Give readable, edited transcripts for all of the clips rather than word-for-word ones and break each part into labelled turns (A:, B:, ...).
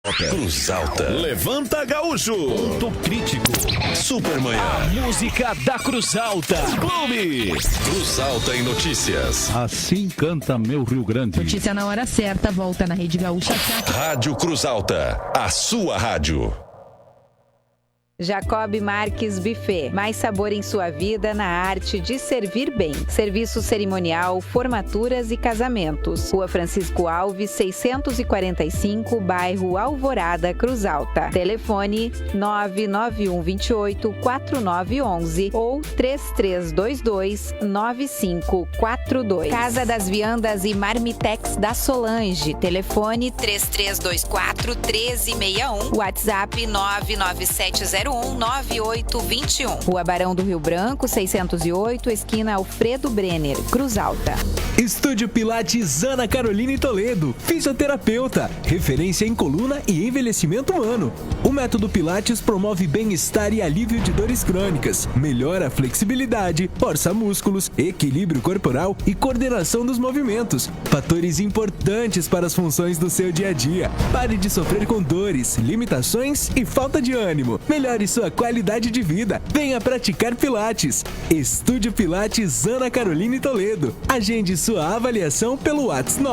A: Cruz Alta. Levanta Gaúcho. Ponto crítico. Supermanhã. A música da Cruz Alta. Clube. Cruz Alta em notícias.
B: Assim canta meu Rio Grande.
C: Notícia na hora certa, volta na Rede Gaúcha.
A: Rádio Cruz Alta. A sua rádio.
D: Jacob Marques Buffet, mais sabor em sua vida na arte de servir bem. Serviço cerimonial, formaturas e casamentos. Rua Francisco Alves, 645, bairro Alvorada, Cruz Alta. Telefone 99128-4911 ou 3322-9542. Casa das Viandas e Marmitex da Solange. Telefone 3324-1361. WhatsApp 99701 9821. Rua Barão do Rio Branco, 608, esquina Alfredo Brenner, Cruz Alta.
E: Estúdio Pilates Ana Caroline Toledo, fisioterapeuta, referência em coluna e envelhecimento humano. O método Pilates promove bem-estar e alívio de dores crônicas, melhora a flexibilidade, força músculos, equilíbrio corporal e coordenação dos movimentos, fatores importantes para as funções do seu dia a dia. Pare de sofrer com dores, limitações e falta de ânimo. Melhore sua qualidade de vida. Venha praticar Pilates. Estúdio Pilates Ana Caroline Toledo. Agende sua avaliação pelo WhatsApp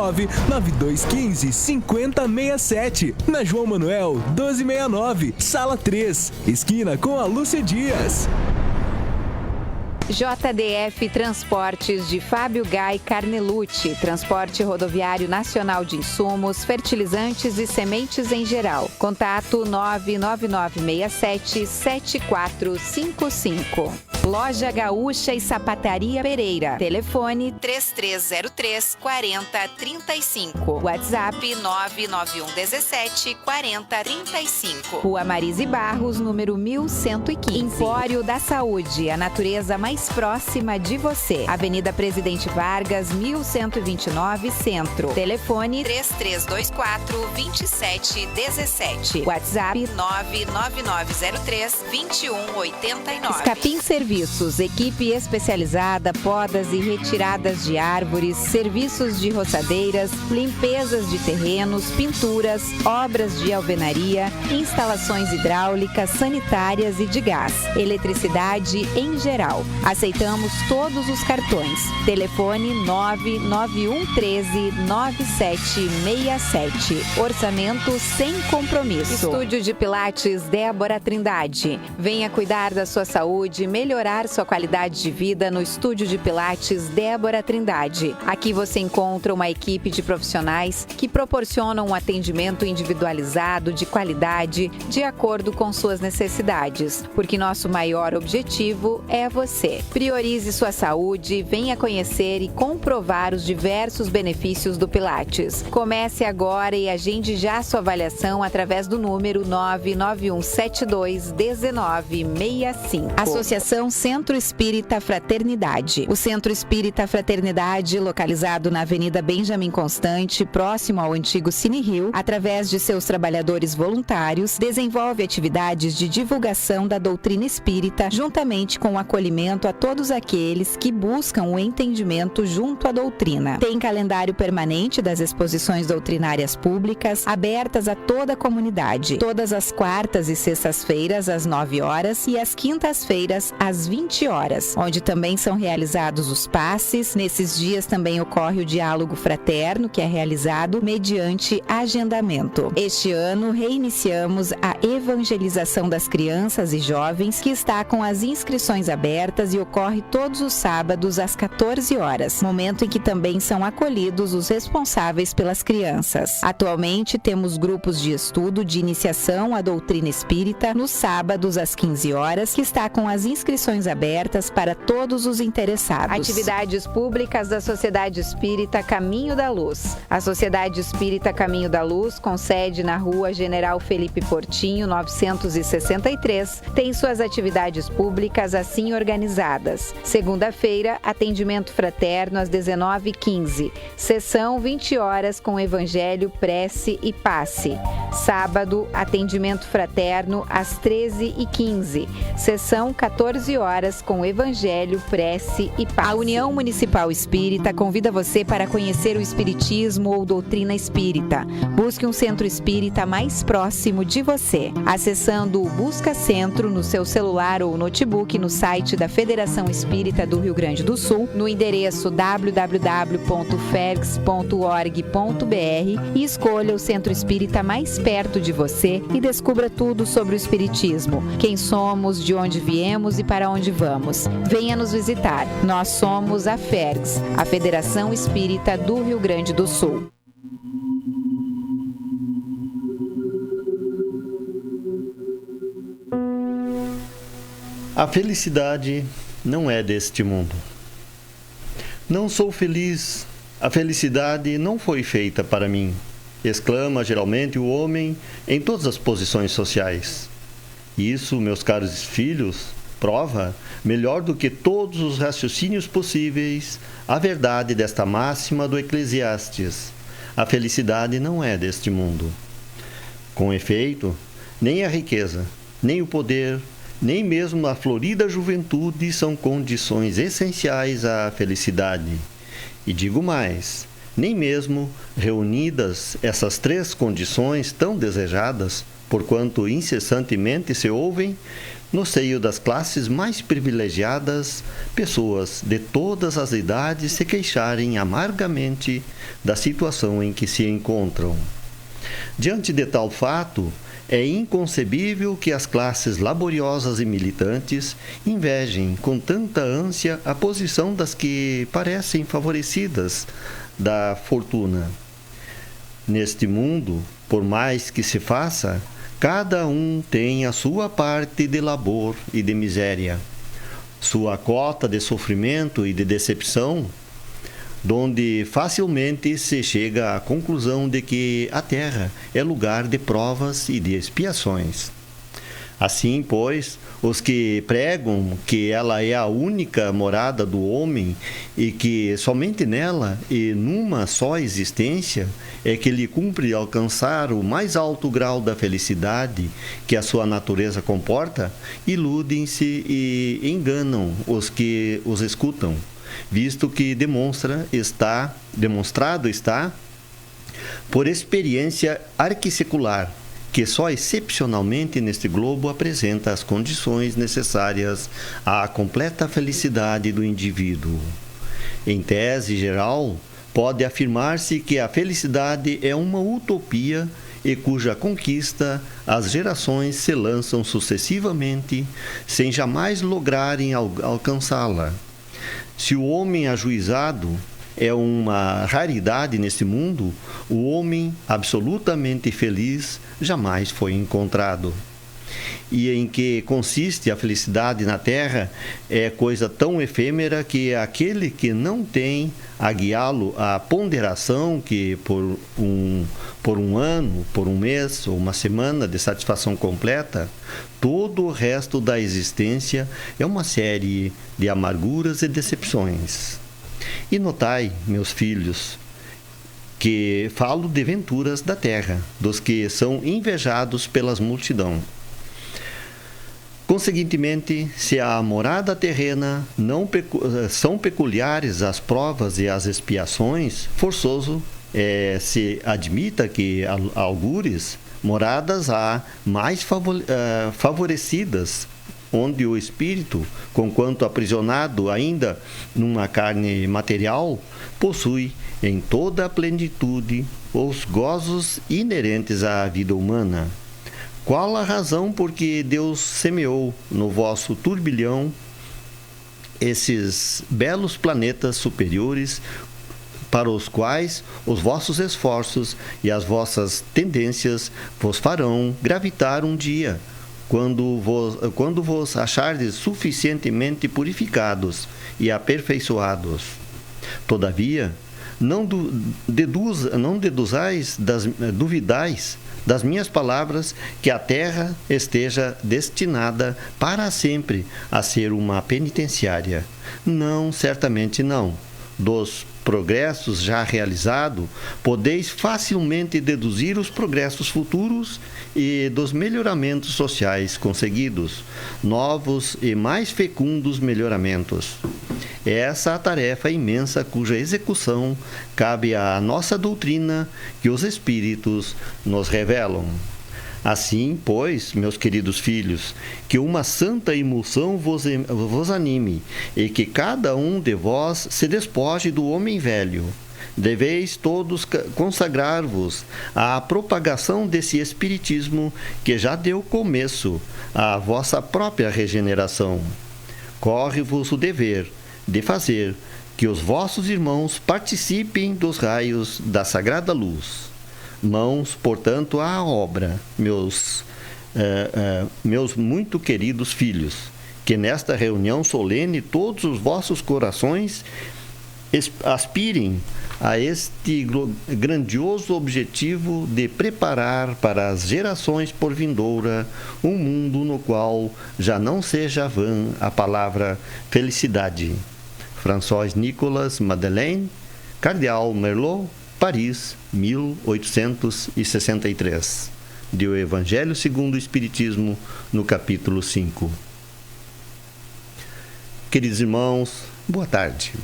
E: 99215-5067. Na João Manuel 1269, Sala 3, esquina com a Lúcia Dias.
D: JDF Transportes de Fábio Gai Carnelucci, transporte rodoviário nacional de insumos, fertilizantes e sementes em geral. Contato 99967-7455. Loja Gaúcha e Sapataria Pereira. Telefone 3303-4035. WhatsApp 99117-4035. Rua Marise Barros, número 1115. Empório da Saúde, a natureza mais próxima de você. Avenida Presidente Vargas, 1129, Centro. Telefone 3324-2717. WhatsApp 99903-2189. Escapim Serviços, equipe especializada, podas e retiradas de árvores, serviços de roçadeiras, limpezas de terrenos, pinturas, obras de alvenaria, instalações hidráulicas, sanitárias e de gás, eletricidade em geral. Aceitamos todos os cartões. Telefone 99113-9767. Orçamento sem compromisso. Estúdio de Pilates Débora Trindade. Venha cuidar da sua saúde, melhorar sua qualidade de vida no Estúdio de Pilates Débora Trindade. Aqui você encontra uma equipe de profissionais que proporcionam um atendimento individualizado, de qualidade, de acordo com suas necessidades. Porque nosso maior objetivo é você. Priorize sua saúde, venha conhecer e comprovar os diversos benefícios do Pilates. Comece agora e agende já sua avaliação através do número 99172-1965. Associação Centro Espírita Fraternidade. O Centro Espírita Fraternidade, localizado na Avenida Benjamin Constante, próximo ao antigo Cine Rio, através de seus trabalhadores voluntários, desenvolve atividades de divulgação da doutrina espírita, juntamente com o acolhimento a todos aqueles que buscam o entendimento junto à doutrina. Tem calendário permanente das exposições doutrinárias públicas, abertas a toda a comunidade, todas as quartas e sextas-feiras às 9 horas e às quintas-feiras às 20 horas, onde também são realizados os passes. Nesses dias também ocorre o diálogo fraterno, que é realizado mediante agendamento. Este ano reiniciamos a evangelização das crianças e jovens, que está com as inscrições abertas e ocorre todos os sábados às 14 horas, momento em que também são acolhidos os responsáveis pelas crianças. Atualmente temos grupos de estudo de iniciação à doutrina espírita nos sábados às 15 horas, que está com as inscrições abertas para todos os interessados. Atividades públicas da Sociedade Espírita Caminho da Luz. A Sociedade Espírita Caminho da Luz, com sede na Rua General Felipe Portinho, 963, tem suas atividades públicas assim organizadas. Segunda-feira, atendimento fraterno às 19h15. Sessão 20 horas com Evangelho, prece e passe. Sábado, atendimento fraterno às 13h15. Sessão 14 19 horas, com Evangelho, prece e paz. A União Municipal Espírita convida você para conhecer o Espiritismo ou doutrina espírita. Busque um centro espírita mais próximo de você. Acessando o Busca Centro no seu celular ou notebook no site da Federação Espírita do Rio Grande do Sul, no endereço www.fergs.org.br, e escolha o centro espírita mais perto de você e descubra tudo sobre o Espiritismo, quem somos, de onde viemos e para onde vamos. Venha nos visitar. Nós somos a FERGS, a Federação Espírita do Rio Grande do Sul.
F: A felicidade não é deste mundo. Não sou feliz. A felicidade não foi feita para mim, exclama geralmente o homem em todas as posições sociais. Isso, meus caros filhos, prova, melhor do que todos os raciocínios possíveis, a verdade desta máxima do Eclesiastes. A felicidade não é deste mundo. Com efeito, nem a riqueza, nem o poder, nem mesmo a florida juventude são condições essenciais à felicidade. E digo mais, nem mesmo reunidas essas três condições tão desejadas, porquanto incessantemente se ouvem, no seio das classes mais privilegiadas, pessoas de todas as idades se queixarem amargamente da situação em que se encontram. Diante de tal fato, é inconcebível que as classes laboriosas e militantes invejem com tanta ânsia a posição das que parecem favorecidas da fortuna. Neste mundo, por mais que se faça, cada um tem a sua parte de labor e de miséria, sua cota de sofrimento e de decepção, donde facilmente se chega à conclusão de que a terra é lugar de provas e de expiações. Assim, pois, os que pregam que ela é a única morada do homem e que somente nela e numa só existência é que lhe cumpre alcançar o mais alto grau da felicidade que a sua natureza comporta, iludem-se e enganam os que os escutam, visto que demonstrado está por experiência arquissecular, que só excepcionalmente neste globo apresenta as condições necessárias à completa felicidade do indivíduo. Em tese geral, pode afirmar-se que a felicidade é uma utopia e cuja conquista as gerações se lançam sucessivamente, sem jamais lograrem alcançá-la. Se o homem ajuizado é uma raridade neste mundo, o homem absolutamente feliz jamais foi encontrado. E em que consiste a felicidade na terra é coisa tão efêmera que aquele que não tem a guiá-lo à ponderação que por um ano, por um mês ou uma semana de satisfação completa, todo o resto da existência é uma série de amarguras e decepções. E notai, meus filhos, que falo de venturas da terra, dos que são invejados pelas multidão. Conseguintemente, se a morada terrena não são peculiares as provas e as expiações, forçoso se admita que algures moradas há mais favorecidas, onde o espírito, conquanto aprisionado ainda numa carne material, possui em toda a plenitude os gozos inerentes à vida humana. Qual a razão por que Deus semeou no vosso turbilhão esses belos planetas superiores, para os quais os vossos esforços e as vossas tendências vos farão gravitar um dia, quando vos achardes suficientemente purificados e aperfeiçoados? Todavia, não duvidais das minhas palavras que a terra esteja destinada para sempre a ser uma penitenciária. Não, certamente não. Dos progressos já realizados, podeis facilmente deduzir os progressos futuros e dos melhoramentos sociais conseguidos, novos e mais fecundos melhoramentos. É essa a tarefa imensa cuja execução cabe à nossa doutrina que os Espíritos nos revelam. Assim, pois, meus queridos filhos, que uma santa emulsão vos anime, e que cada um de vós se despoje do homem velho. Deveis todos consagrar-vos à propagação desse Espiritismo que já deu começo à vossa própria regeneração. Corre-vos o dever de fazer que os vossos irmãos participem dos raios da sagrada luz. Mãos, portanto, à obra, meus muito queridos filhos, que nesta reunião solene todos os vossos corações aspirem a este grandioso objetivo de preparar para as gerações por vindoura um mundo no qual já não seja vã a palavra felicidade. François Nicolas Madeleine, Cardeal Merlot, Paris, 1863. De O Evangelho segundo o Espiritismo, no capítulo 5. Queridos irmãos, boa tarde.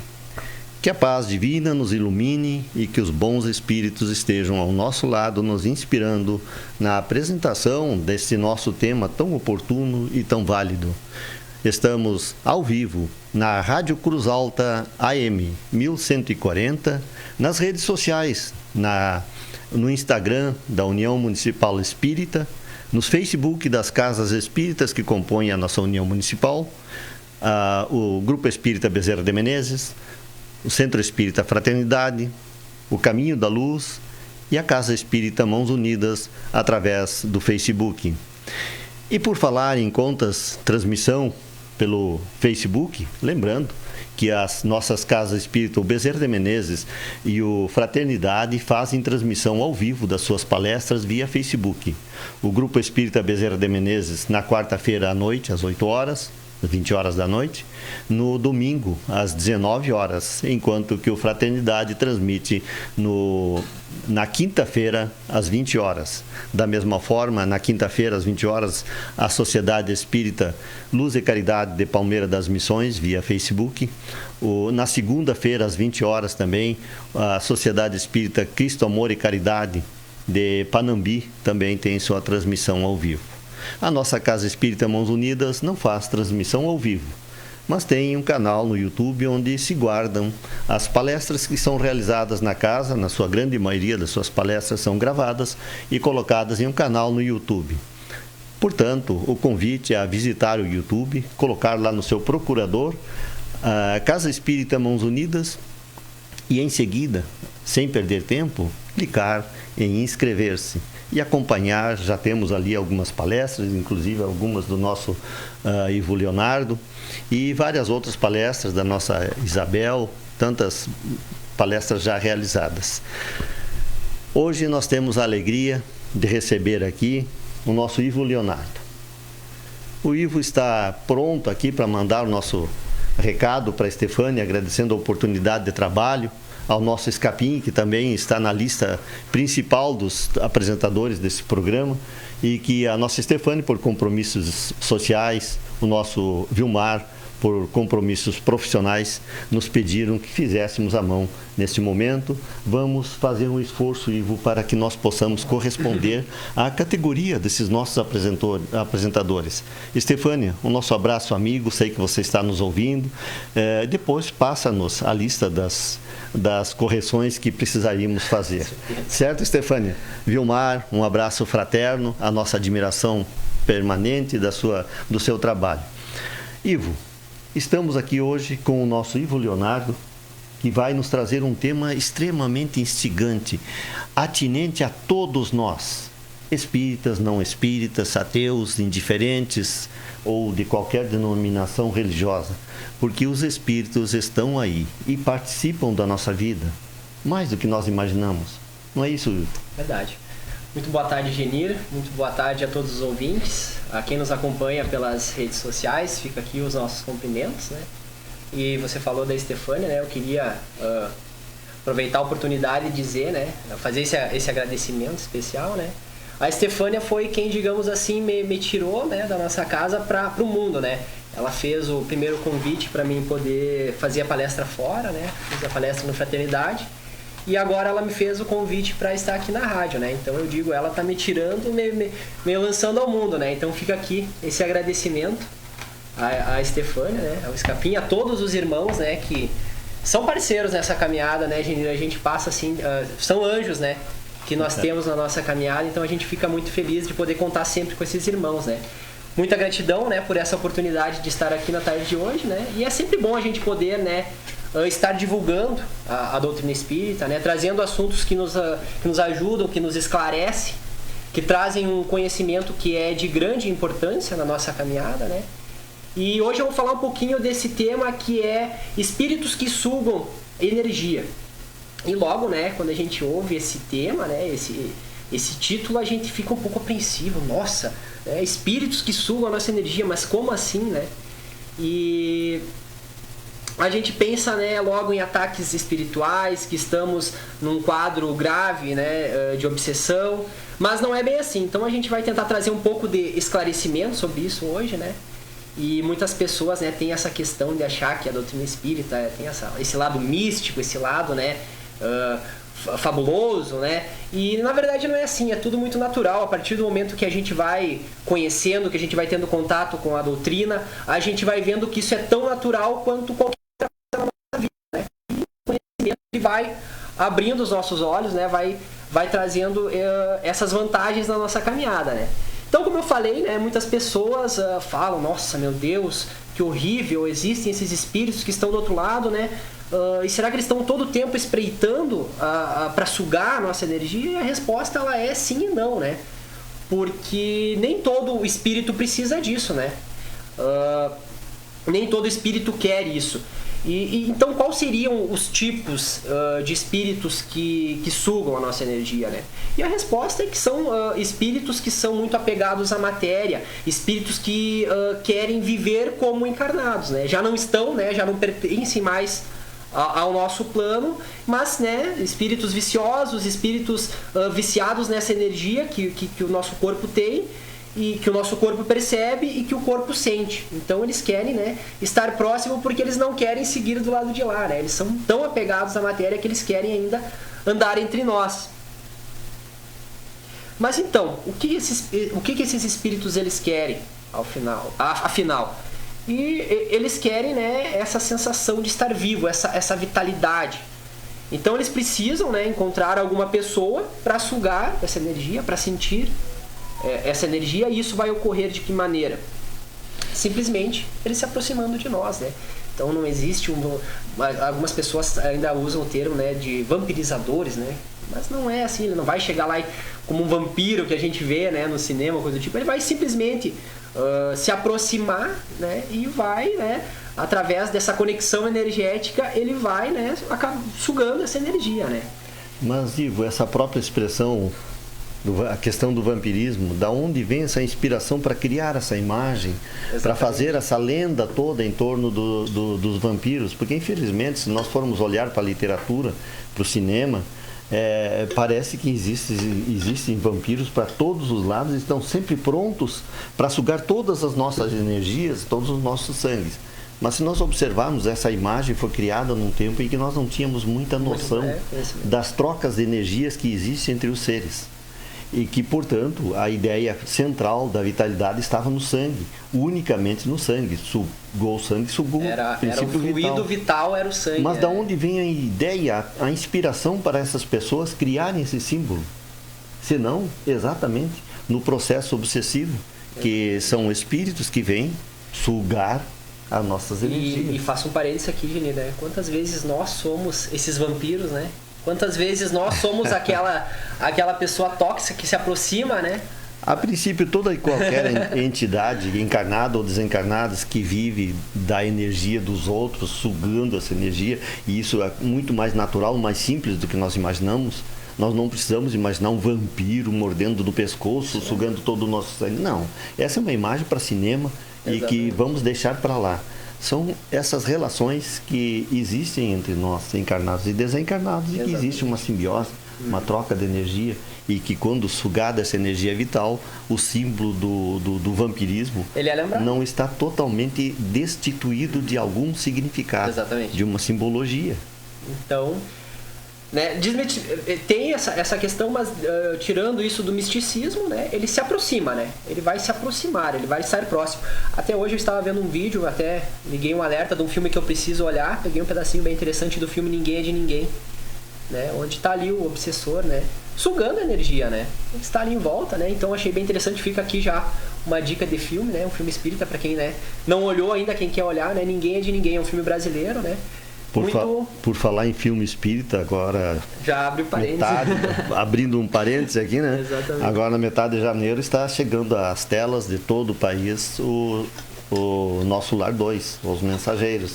F: Que a paz divina nos ilumine e que os bons espíritos estejam ao nosso lado, nos inspirando na apresentação desse nosso tema tão oportuno e tão válido. Estamos ao vivo na Rádio Cruz Alta AM 1140, nas redes sociais, no Instagram da União Municipal Espírita, nos Facebook das Casas Espíritas que compõem a nossa União Municipal, o Grupo Espírita Bezerra de Menezes, o Centro Espírita Fraternidade, o Caminho da Luz e a Casa Espírita Mãos Unidas através do Facebook. E por falar em contas, transmissão pelo Facebook, lembrando que as nossas Casas Espírita, o Bezerra de Menezes e o Fraternidade, fazem transmissão ao vivo das suas palestras via Facebook. O Grupo Espírita Bezerra de Menezes na quarta-feira à noite, às 8 horas, às 20 horas da noite, no domingo, às 19 horas, enquanto que o Fraternidade transmite na quinta-feira, às 20 horas. Da mesma forma, na quinta-feira, às 20 horas, a Sociedade Espírita Luz e Caridade de Palmeira das Missões, via Facebook. Na segunda-feira, às 20 horas também, a Sociedade Espírita Cristo, Amor e Caridade de Panambi também tem sua transmissão ao vivo. A nossa Casa Espírita Mãos Unidas não faz transmissão ao vivo, mas tem um canal no YouTube onde se guardam as palestras que são realizadas na casa. Na sua grande maioria das suas palestras são gravadas e colocadas em um canal no YouTube. Portanto, o convite é a visitar o YouTube, colocar lá no seu procurador a Casa Espírita Mãos Unidas e em seguida, sem perder tempo, clicar em inscrever-se e acompanhar. Já temos ali algumas palestras, inclusive algumas do nosso Ivo Leonardo e várias outras palestras da nossa Isabel, tantas palestras já realizadas. Hoje nós temos a alegria de receber aqui o nosso Ivo Leonardo. O Ivo está pronto aqui para mandar o nosso recado para a Estefânia, agradecendo a oportunidade de trabalho, ao nosso Escapim, que também está na lista principal dos apresentadores desse programa, e que a nossa Estefânia, por compromissos sociais, o nosso Vilmar, por compromissos profissionais, nos pediram que fizéssemos a mão neste momento. Vamos fazer um esforço, Ivo, para que nós possamos corresponder à categoria desses nossos apresentadores. Estefânia, o nosso abraço amigo, sei que você está nos ouvindo. Depois passa-nos a lista das correções que precisaríamos fazer. Certo, Estefânia? Vilmar, um abraço fraterno, a nossa admiração permanente do seu trabalho. Ivo, estamos aqui hoje com o nosso Ivo Leonardo, que vai nos trazer um tema extremamente instigante, atinente a todos nós, espíritas, não espíritas, ateus, indiferentes ou de qualquer denominação religiosa, porque os espíritos estão aí e participam da nossa vida, mais do que nós imaginamos. Não é isso, Ivo?
G: Verdade. Muito boa tarde, Genir. Muito boa tarde a todos os ouvintes, a quem nos acompanha pelas redes sociais. Fica aqui os nossos cumprimentos, né? E você falou da Estefânia, né? Eu queria aproveitar a oportunidade de dizer, né? Fazer esse agradecimento especial, né? A Estefânia foi quem, digamos assim, me tirou, né, da nossa casa para o mundo, né? Ela fez o primeiro convite para mim poder fazer a palestra fora, né? Fiz a palestra no Fraternidade. E agora ela me fez o convite para estar aqui na rádio, né? Então eu digo, ela tá me tirando, me lançando ao mundo, né? Então fica aqui esse agradecimento à Estefânia, né? Ao Escapim, a todos os irmãos, né? Que são parceiros nessa caminhada, né, Genir? A gente passa assim, são anjos, né? Que nós temos na nossa caminhada, então a gente fica muito feliz de poder contar sempre com esses irmãos, né? Muita gratidão, né, por essa oportunidade de estar aqui na tarde de hoje, né? E é sempre bom a gente poder, né, estar divulgando a doutrina espírita, né, trazendo assuntos que nos ajudam, que nos esclarecem, que trazem um conhecimento que é de grande importância na nossa caminhada, né? E hoje eu vou falar um pouquinho desse tema que é espíritos que sugam energia. E logo, né, quando a gente ouve esse tema, né, esse título, a gente fica um pouco apreensivo. Nossa, né, espíritos que sugam a nossa energia, mas como assim, né? E a gente pensa, né, logo em ataques espirituais, que estamos num quadro grave, né, de obsessão, mas não é bem assim. Então a gente vai tentar trazer um pouco de esclarecimento sobre isso hoje, né? E muitas pessoas, né, têm essa questão de achar que a doutrina espírita tem esse lado místico, esse lado, né, fabuloso, né? E na verdade não é assim, é tudo muito natural. A partir do momento que a gente vai conhecendo, que a gente vai tendo contato com a doutrina, a gente vai vendo que isso é tão natural quanto qualquer outra coisa na nossa vida, né? E o conhecimento vai abrindo os nossos olhos, né? Vai trazendo essas vantagens na nossa caminhada, né? Então, como eu falei, né, muitas pessoas falam, nossa, meu Deus, que horrível, existem esses espíritos que estão do outro lado, né? E será que eles estão todo o tempo espreitando para sugar a nossa energia? E a resposta ela é sim e não, né? Porque nem todo espírito precisa disso, né? Nem todo espírito quer isso. Então, quais seriam os tipos de espíritos que sugam a nossa energia, né? E a resposta é que são espíritos que são muito apegados à matéria, espíritos que querem viver como encarnados, né? Já não estão, né? Já não pertencem mais ao nosso plano, mas, né, espíritos viciosos, espíritos viciados nessa energia que o nosso corpo tem, e que o nosso corpo percebe e que o corpo sente. Então eles querem, né, estar próximo porque eles não querem seguir do lado de lá, né? Eles são tão apegados à matéria que eles querem ainda andar entre nós. Mas então, o que esses espíritos eles querem afinal? E eles querem, né, essa sensação de estar vivo, essa vitalidade. Então eles precisam, né, encontrar alguma pessoa para sugar essa energia, para sentir essa energia, e isso vai ocorrer de que maneira? Simplesmente eles se aproximando de nós, né? Então não existe algumas pessoas ainda usam o termo, né, de vampirizadores, né? Mas não é assim, ele não vai chegar lá como um vampiro que a gente vê, né, no cinema, coisa do tipo. Ele vai simplesmente se aproximar, né, e vai, né, através dessa conexão energética, ele vai, né, acabar sugando essa energia, né?
F: Mas, Ivo, essa própria expressão, a questão do vampirismo, da onde vem essa inspiração para criar essa imagem, para fazer essa lenda toda em torno dos vampiros? Porque, infelizmente, se nós formos olhar para a literatura, para o cinema, parece que existem vampiros para todos os lados, estão sempre prontos para sugar todas as nossas energias, todos os nossos sangues. Mas se nós observarmos, essa imagem foi criada num tempo em que nós não tínhamos muita noção das trocas de energias que existem entre os seres. E que, portanto, a ideia central da vitalidade estava no sangue, unicamente no sangue. Sugou o sangue, sugou o princípio vital. O fluido vital era o sangue. Mas da onde vem a ideia, a inspiração para essas pessoas criarem esse símbolo? Senão, exatamente, no processo obsessivo, que são espíritos que vêm sugar as nossas energias.
G: E faço um parênteses aqui, Genir, né? Quantas vezes nós somos esses vampiros, né? Quantas vezes nós somos aquela pessoa tóxica que se aproxima, né?
F: A princípio, toda e qualquer entidade, encarnada ou desencarnada, que vive da energia dos outros, sugando essa energia, e isso é muito mais natural, mais simples do que nós imaginamos. Nós não precisamos imaginar um vampiro mordendo do pescoço, sugando todo o nosso sangue. Não, essa é uma imagem para cinema. Exatamente. E que vamos deixar para lá. São essas relações que existem entre nós, encarnados e desencarnados, e que existe uma simbiose, uma troca de energia. e que quando sugada essa energia vital, o símbolo do vampirismo
G: Ele é lembrado.
F: não está totalmente destituído de algum significado,
G: Exatamente.
F: de uma simbologia.
G: Então, né, tem essa questão, mas tirando isso do misticismo, né, ele se aproxima, né? Ele vai se aproximar, ele vai estar próximo. Até hoje eu estava vendo um vídeo, até liguei um alerta de um filme que eu preciso olhar, peguei um pedacinho bem interessante do filme Ninguém é de Ninguém, né, onde está ali o obsessor, né, sugando a energia, né? Ele está ali em volta, né? Então achei bem interessante, fica aqui já uma dica de filme, né? Um filme espírita para quem, né, não olhou ainda, quem quer olhar, né? Ninguém é de Ninguém, é um filme brasileiro, né?
F: Por falar em filme espírita, agora
G: já abre o parênteses.
F: Abrindo um parênteses aqui, né?
G: Exatamente.
F: Agora na metade de janeiro está chegando às telas de todo o país o Nosso Lar 2, Os Mensageiros.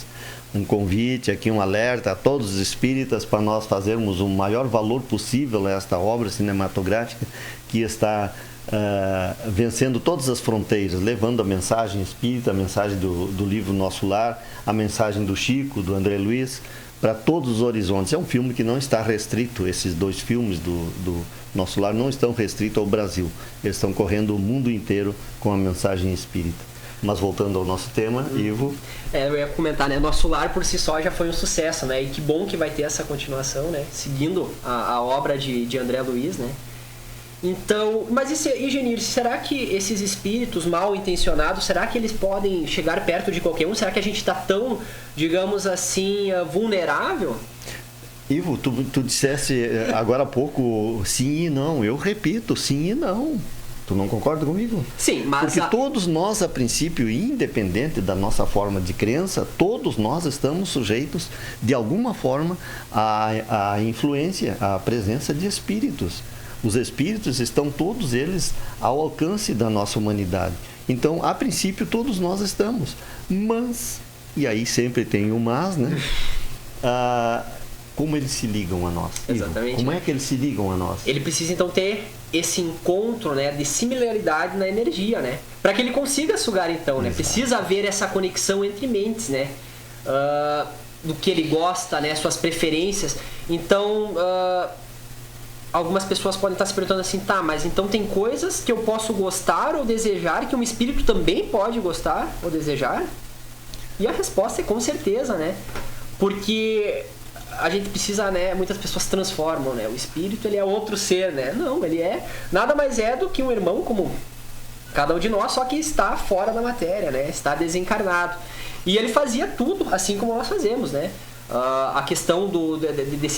F: Um convite aqui, um alerta a todos os espíritas para nós fazermos o maior valor possível a esta obra cinematográfica que está vencendo todas as fronteiras, levando a mensagem espírita, a mensagem do livro Nosso Lar, a mensagem do Chico, do André Luiz, para todos os horizontes. É um filme que não está restrito, esses dois filmes do Nosso Lar não estão restritos ao Brasil, eles estão correndo o mundo inteiro com a mensagem espírita. Mas voltando ao nosso tema, Ivo...
G: eu ia comentar, né? Nosso Lar por si só já foi um sucesso, né? E que bom que vai ter essa continuação, né? Seguindo a obra de André Luiz, né? Então, mas e Genir, será que esses espíritos mal intencionados, será que eles podem chegar perto de qualquer um? Será que a gente está tão, digamos assim, vulnerável?
F: Ivo, tu disseste agora há pouco sim e não. Eu repito, sim e não. Tu não concorda comigo?
G: Sim, mas...
F: Porque todos nós, a princípio, independente da nossa forma de crença, todos nós estamos sujeitos, de alguma forma, à influência, à presença de espíritos. Os espíritos estão todos eles ao alcance da nossa humanidade. Então, a princípio, todos nós estamos. Mas, e aí sempre tem o mas, né? Como eles se ligam a nós?
G: Exatamente.
F: Como é que eles se ligam a nós?
G: Ele precisa, então, ter esse encontro, né, de similaridade na energia, né? Para que ele consiga sugar, então, né? Precisa haver essa conexão entre mentes, né? Do que ele gosta, né? Suas preferências. Então... algumas pessoas podem estar se perguntando assim, tá, mas então tem coisas que eu posso gostar ou desejar que um espírito também pode gostar ou desejar? E a resposta é com certeza, né? Porque a gente precisa, né, muitas pessoas transformam, né? O espírito, ele é outro ser, né? Não, ele é nada mais é do que um irmão como cada um de nós, só que está fora da matéria, né? Está desencarnado. E ele fazia tudo assim como nós fazemos, né? A questão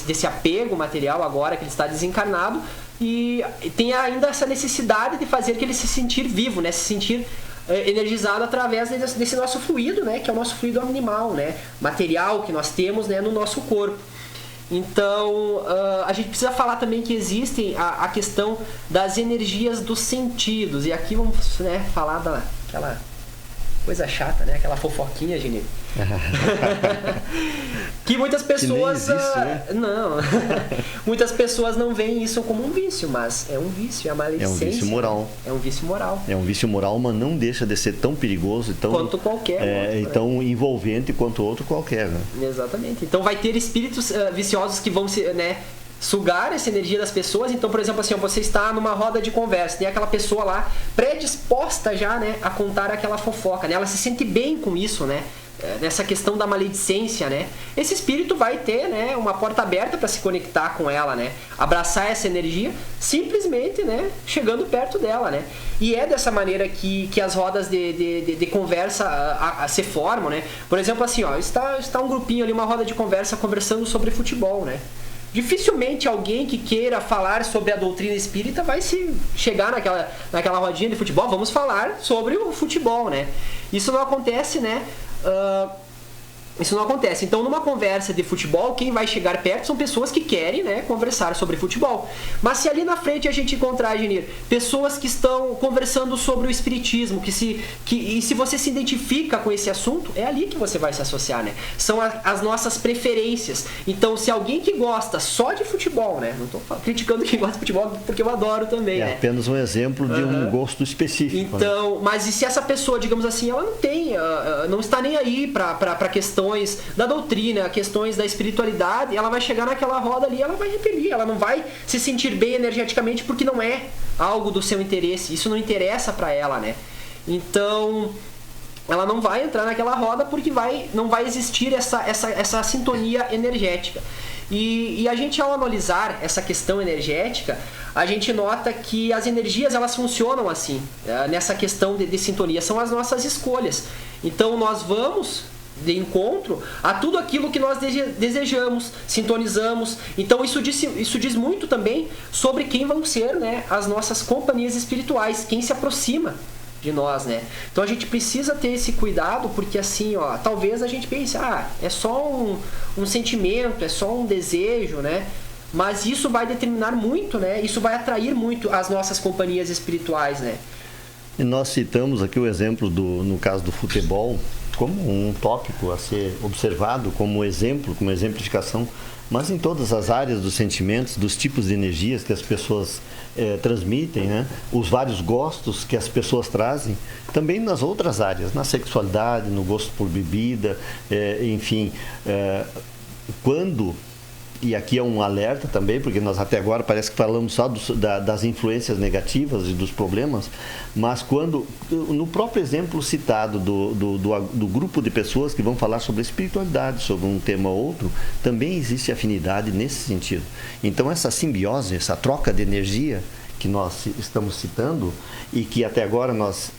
G: desse apego material agora que ele está desencarnado e tem ainda essa necessidade de fazer que ele se sentir vivo, né? Se sentir energizado através desse nosso fluido, né? Que é o nosso fluido animal, né? Material que nós temos, né? No nosso corpo. Então, a gente precisa falar também que existem a questão das energias dos sentidos. E aqui vamos, né, falar daquela coisa chata, né? Aquela fofoquinha, Genir. Que muitas pessoas...
F: Que nem existe, né?
G: Não. Muitas pessoas não veem isso como um vício, mas é um vício, é a maledicência.
F: É um vício moral.
G: É um vício moral.
F: É um vício moral, mas não deixa de ser tão perigoso,
G: quanto qualquer outro,
F: tão envolvente quanto outro qualquer, né?
G: Exatamente. Então vai ter espíritos viciosos que vão se, né, sugar essa energia das pessoas. Então, por exemplo, assim, você está numa roda de conversa, tem aquela pessoa lá predisposta já, né, a contar aquela fofoca, né? Ela se sente bem com isso, né? Nessa questão da maledicência, né? Esse espírito vai ter, né, uma porta aberta para se conectar com ela, né? Abraçar essa energia, simplesmente, né, chegando perto dela, né? E é dessa maneira que as rodas de conversa se formam, né? Por exemplo, assim, ó, está um grupinho ali, uma roda de conversa conversando sobre futebol, né? Dificilmente alguém que queira falar sobre a doutrina espírita vai se chegar naquela rodinha de futebol, vamos falar sobre o futebol, né? Isso não acontece, né? Isso não acontece. Então, numa conversa de futebol, quem vai chegar perto são pessoas que querem, né, conversar sobre futebol. Mas se ali na frente a gente encontrar, Genir, pessoas que estão conversando sobre o espiritismo, e se você se identifica com esse assunto, é ali que você vai se associar, né? São as nossas preferências. Então, se alguém que gosta só de futebol, né? Não estou criticando quem gosta de futebol, porque eu adoro também, né?
F: É apenas um exemplo de um gosto específico.
G: Então, mas e se essa pessoa, digamos assim, ela não está nem aí para questões questões da doutrina, questões da espiritualidade, ela vai chegar naquela roda ali, ela vai repelir, ela não vai se sentir bem energeticamente porque não é algo do seu interesse, isso não interessa para ela, né? Então, ela não vai entrar naquela roda porque não vai existir essa sintonia energética. E a gente, ao analisar essa questão energética, a gente nota que as energias, elas funcionam assim, nessa questão de sintonia, são as nossas escolhas. Então nós vamos de encontro a tudo aquilo que nós desejamos, sintonizamos. Então isso diz muito também sobre quem vão ser, né, as nossas companhias espirituais, quem se aproxima de nós, né? Então a gente precisa ter esse cuidado, porque assim, ó, talvez a gente pense, é só um sentimento, é só um desejo, né? Mas isso vai determinar muito, né? Isso vai atrair muito as nossas companhias espirituais, né?
F: E nós citamos aqui o exemplo no caso do futebol, como um tópico a ser observado, como exemplo, como exemplificação, mas em todas as áreas dos sentimentos, dos tipos de energias que as pessoas transmitem, né? Os vários gostos que as pessoas trazem, também nas outras áreas, na sexualidade, no gosto por bebida, enfim, quando... E aqui é um alerta também, porque nós até agora parece que falamos só das influências negativas e dos problemas, mas quando, no próprio exemplo citado do grupo de pessoas que vão falar sobre espiritualidade, sobre um tema ou outro, também existe afinidade nesse sentido. Então essa simbiose, essa troca de energia que nós estamos citando e que até agora nós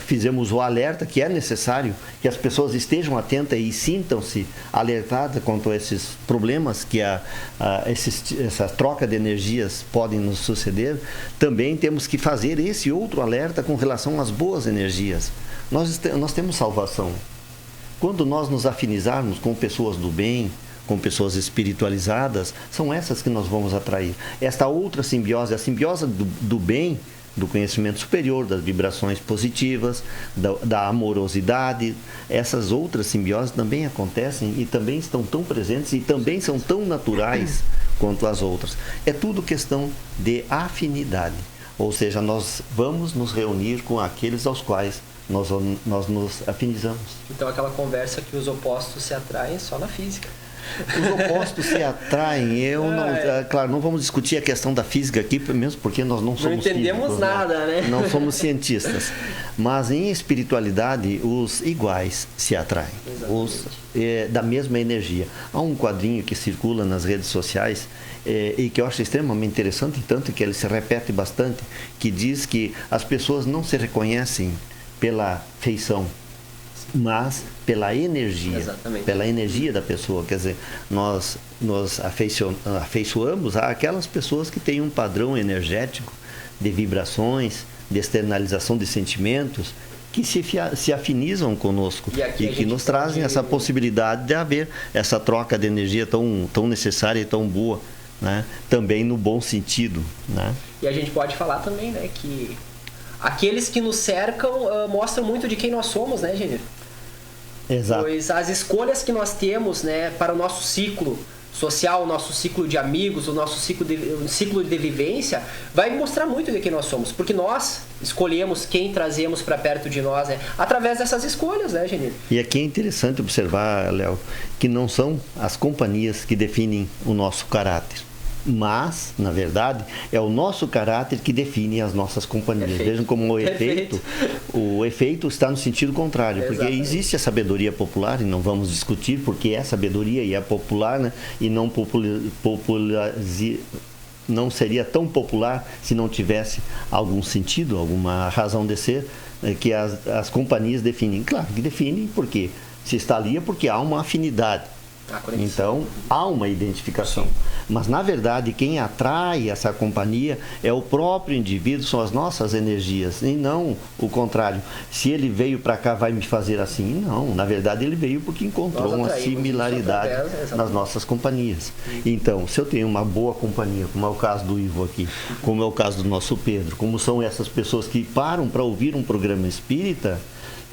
F: fizemos o alerta que é necessário que as pessoas estejam atentas e sintam-se alertadas quanto a esses problemas que essa troca de energias podem nos suceder. Também temos que fazer esse outro alerta com relação às boas energias. Nós temos salvação. Quando nós nos afinizarmos com pessoas do bem, com pessoas espiritualizadas, são essas que nós vamos atrair. Esta outra simbiose, a simbiose do bem, do conhecimento superior, das vibrações positivas, da amorosidade, essas outras simbioses também acontecem e também estão tão presentes e também são tão naturais quanto as outras. É tudo questão de afinidade, ou seja, nós vamos nos reunir com aqueles aos quais nós nos afinizamos.
G: Então aquela conversa que os opostos se atraem só na física.
F: Os opostos se atraem. Claro, não vamos discutir a questão da física aqui, mesmo porque nós não somos
G: físicos. Não entendemos nada, né?
F: Não somos cientistas. Mas em espiritualidade, os iguais se atraem. Da mesma energia. Há um quadrinho que circula nas redes sociais e que eu acho extremamente interessante, tanto que ele se repete bastante, que diz que as pessoas não se reconhecem pela feição, mas pela energia. Exatamente. Pela energia da pessoa. Quer dizer, nós nos afeiçoamos àquelas pessoas que têm um padrão energético de vibrações, de externalização de sentimentos, que se afinizam conosco e que nos trazem essa possibilidade de haver essa troca de energia tão necessária e tão boa, né? Também no bom sentido, né?
G: E a gente pode falar também, né, que aqueles que nos cercam mostram muito de quem nós somos, né, Genir?
F: Exato.
G: Pois as escolhas que nós temos, né, para o nosso ciclo social, o nosso ciclo de amigos, o nosso ciclo de vivência, vai mostrar muito de quem nós somos, porque nós escolhemos quem trazemos para perto de nós, né, através dessas escolhas, né, Genir?
F: E aqui é interessante observar, Léo, que não são as companhias que definem o nosso caráter, mas, na verdade, é o nosso caráter que define as nossas companhias. Perfeito. Vejam como o efeito está no sentido contrário, porque existe a sabedoria popular, e não vamos discutir porque é sabedoria e é popular, né? E não seria tão popular se não tivesse algum sentido, alguma razão de ser, que as companhias definem. Claro que definem porque se está ali é porque há uma afinidade. Então, há uma identificação. Mas, na verdade, quem atrai essa companhia é o próprio indivíduo, são as nossas energias, e não o contrário. Se ele veio para cá, vai me fazer assim? Não, na verdade, ele veio porque encontrou uma similaridade nas nossas companhias. Então, se eu tenho uma boa companhia, como é o caso do Ivo aqui, como é o caso do nosso Pedro, como são essas pessoas que param para ouvir um programa espírita,